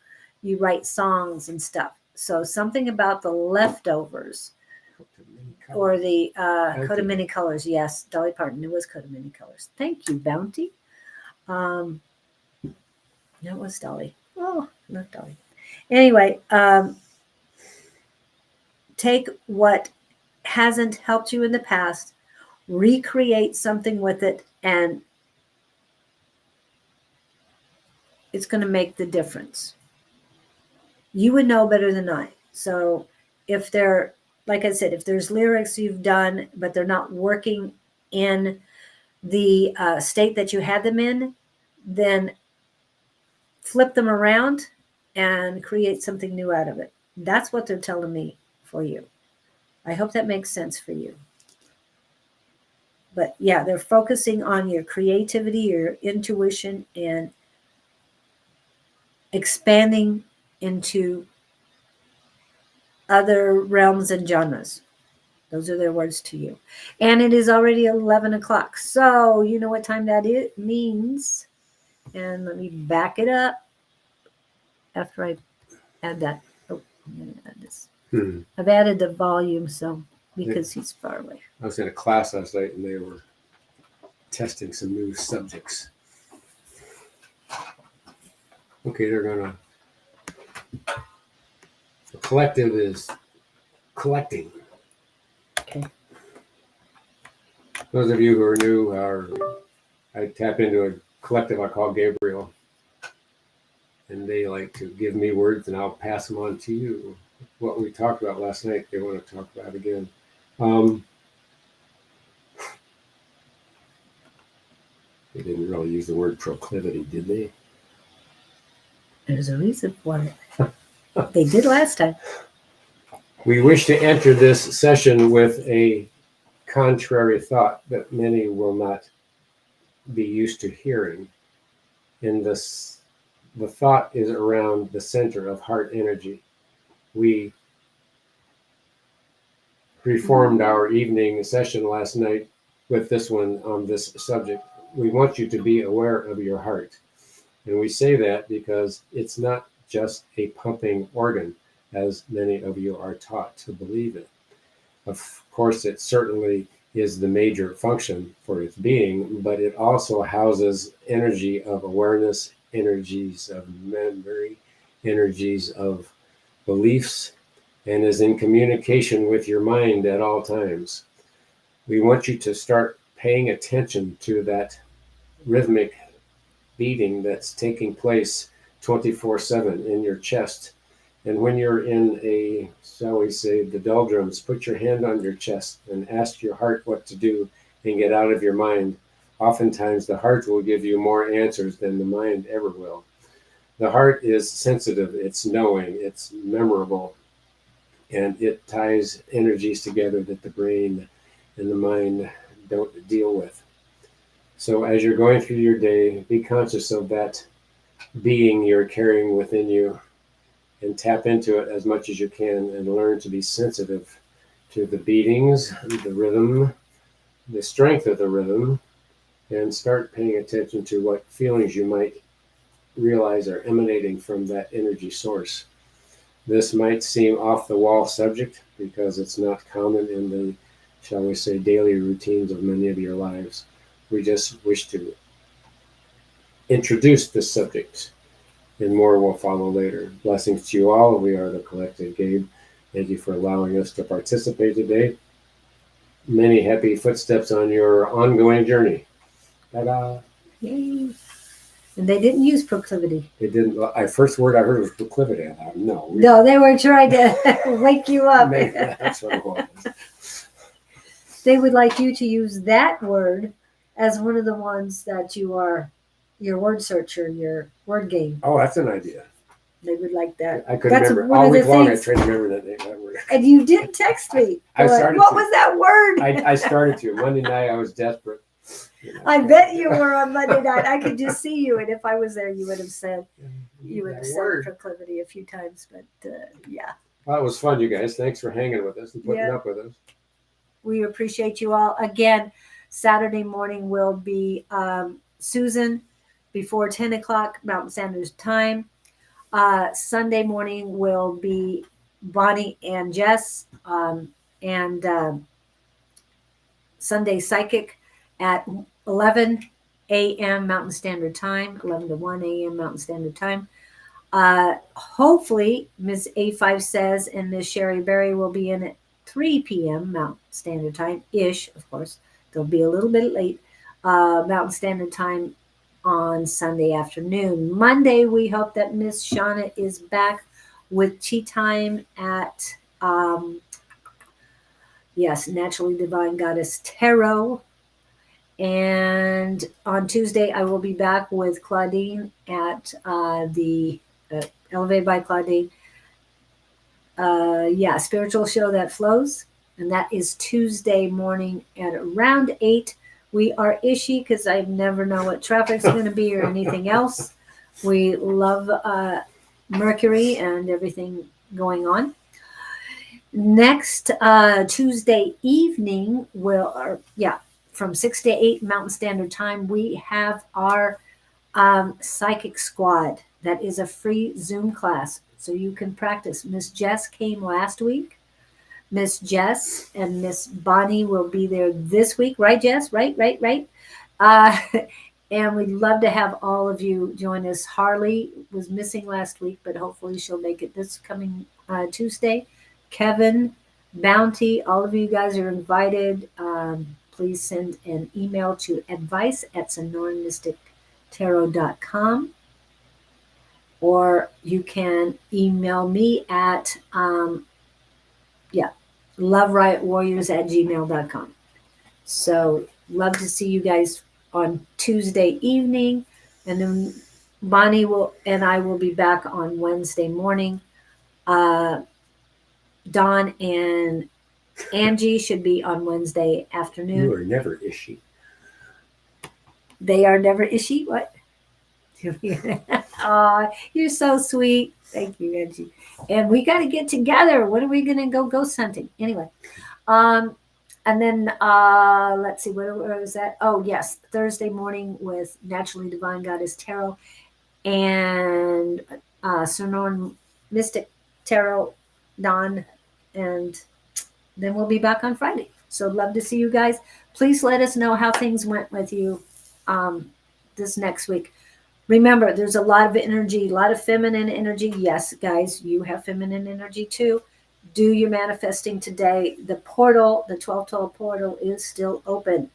you write songs and stuff. So something about the leftovers. Or the Coat of Many Colors. Yes, Dolly Parton. It was Coat of Many Colors. Thank you, Bounty. No, it was Dolly. Oh, not Dolly. Anyway, take what hasn't helped you in the past, recreate something with it, and it's going to make the difference. You would know better than I. So if they're, like I said, if there's lyrics you've done, but they're not working in the state that you had them in, then flip them around and create something new out of it. That's what they're telling me for you. I hope that makes sense for you. But yeah, they're focusing on your creativity, your intuition, and expanding into other realms and genres. Those are their words to you. And it is already 11 o'clock. So you know what time that means. And let me back it up after I add that. Oh, I'm going to add this. I've added the volume, so because he's far away. I was in a class last night and they were testing some new subjects. Okay, they're going to. The collective is collecting. Okay. Those of you who are new, I tap into a collective I call Gabriel. And they like to give me words and I'll pass them on to you. What we talked about last night, they want to talk about again. They didn't really use the word proclivity, did they? There's a reason why. They did last time. We wish to enter this session with a contrary thought that many will not be used to hearing. In this, the thought is around the center of heart energy. We reformed our evening session last night with this one on this subject. We want you to be aware of your heart. And we say that because it's not just a pumping organ, as many of you are taught to believe it. Of course, it certainly is the major function for its being, but it also houses energy of awareness, energies of memory, energies of beliefs, and is in communication with your mind at all times. We want you to start paying attention to that rhythmic beating that's taking place 24/7 in your chest. And when you're in a, shall we say, the doldrums, put your hand on your chest and ask your heart what to do and get out of your mind. Oftentimes, the heart will give you more answers than the mind ever will. The heart is sensitive, it's knowing, it's memorable, and it ties energies together that the brain and the mind don't deal with. So as you're going through your day, be conscious of that being you're carrying within you and tap into it as much as you can and learn to be sensitive to the beatings, the rhythm, the strength of the rhythm, and start paying attention to what feelings you might realize are emanating from that energy source. This might seem off the wall subject because it's not common in the, shall we say, daily routines of many of your lives. We just wish to introduce this subject, and more will follow later. Blessings to you all. We are the Collective Gabe. Thank you for allowing us to participate today. Many happy footsteps on your ongoing journey. Ta-da! Yay. And they didn't use proclivity. They didn't. First word I heard was proclivity. I thought, no. No, they were trying to wake you up. Maybe that's what it was. They would like you to use that word as one of the ones that you are, your word searcher, your word game. Oh, that's an idea. They would like that. I couldn't That's remember. one All of the week long I things. tried to remember that word. And you did text me. I Going, started what to. was that word? I started to. Monday night I was desperate. I bet you were on Monday night. I could just see you, and if I was there, you would have said proclivity a few times. But yeah. Well, it was fun, you guys. Thanks for hanging with us and putting up with us. We appreciate you all. Again, Saturday morning will be Susan before 10 o'clock Mountain Standard Time. Sunday morning will be Bonnie and Jess, and Sunday Psychic at 11 a.m. Mountain Standard Time, 11 to 1 a.m. Mountain Standard Time. Hopefully, Ms. A5 says and Ms. Sherry Berry will be in at 3 p.m. Mountain Standard Time-ish, of course. They'll be a little bit late. Mountain Standard Time on Sunday afternoon. Monday, we hope that Miss Shauna is back with tea time at, Naturally Divine Goddess Tarot. And on Tuesday, I will be back with Claudene at the Elevated by Claudene. Spiritual show that flows. And that is Tuesday morning at around 8. We are ishy because I never know what traffic's going to be or anything else. We love Mercury and everything going on. Next Tuesday evening, from 6 to 8 Mountain Standard Time, we have our Psychic Squad. That is a free Zoom class, so you can practice. Miss Jess came last week. Miss Jess and Miss Bonnie will be there this week. Right, Jess? Right. And we'd love to have all of you join us. Harley was missing last week, but hopefully she'll make it this coming Tuesday. Kevin, Bounty, all of you guys are invited. Please send an email to advice@sonoramystictarot.com. Or you can email me at loveriotwarriors@gmail.com. So love to see you guys on Tuesday evening, and then Bonnie and I will be back on Wednesday morning. Don and Angie should be on Wednesday afternoon. You are never ishy. They are never ishy. What? Oh, you're so sweet. Thank you, Angie. And we got to get together. When are we going to go ghost hunting? Anyway. And then let's see, where was that? Oh, yes, Thursday morning with Naturally Divine Goddess Tarot and Sonoran Mystic Tarot, Don, and then we'll be back on Friday. So love to see you guys. Please let us know how things went with you this next week. Remember, there's a lot of energy, a lot of feminine energy. Yes, guys, you have feminine energy too. do your manifesting today. The portal, the 1212 portal, is still open.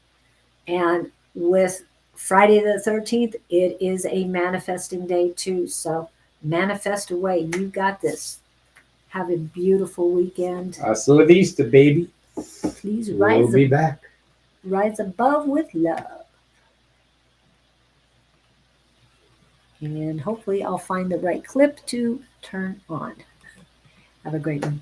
And with Friday the 13th, it is a manifesting day too. So manifest away. You got this. Have a beautiful weekend. Hasta la vista, baby. Please We'll be back. rise above with love. And hopefully I'll find the right clip to turn on. Have a great one.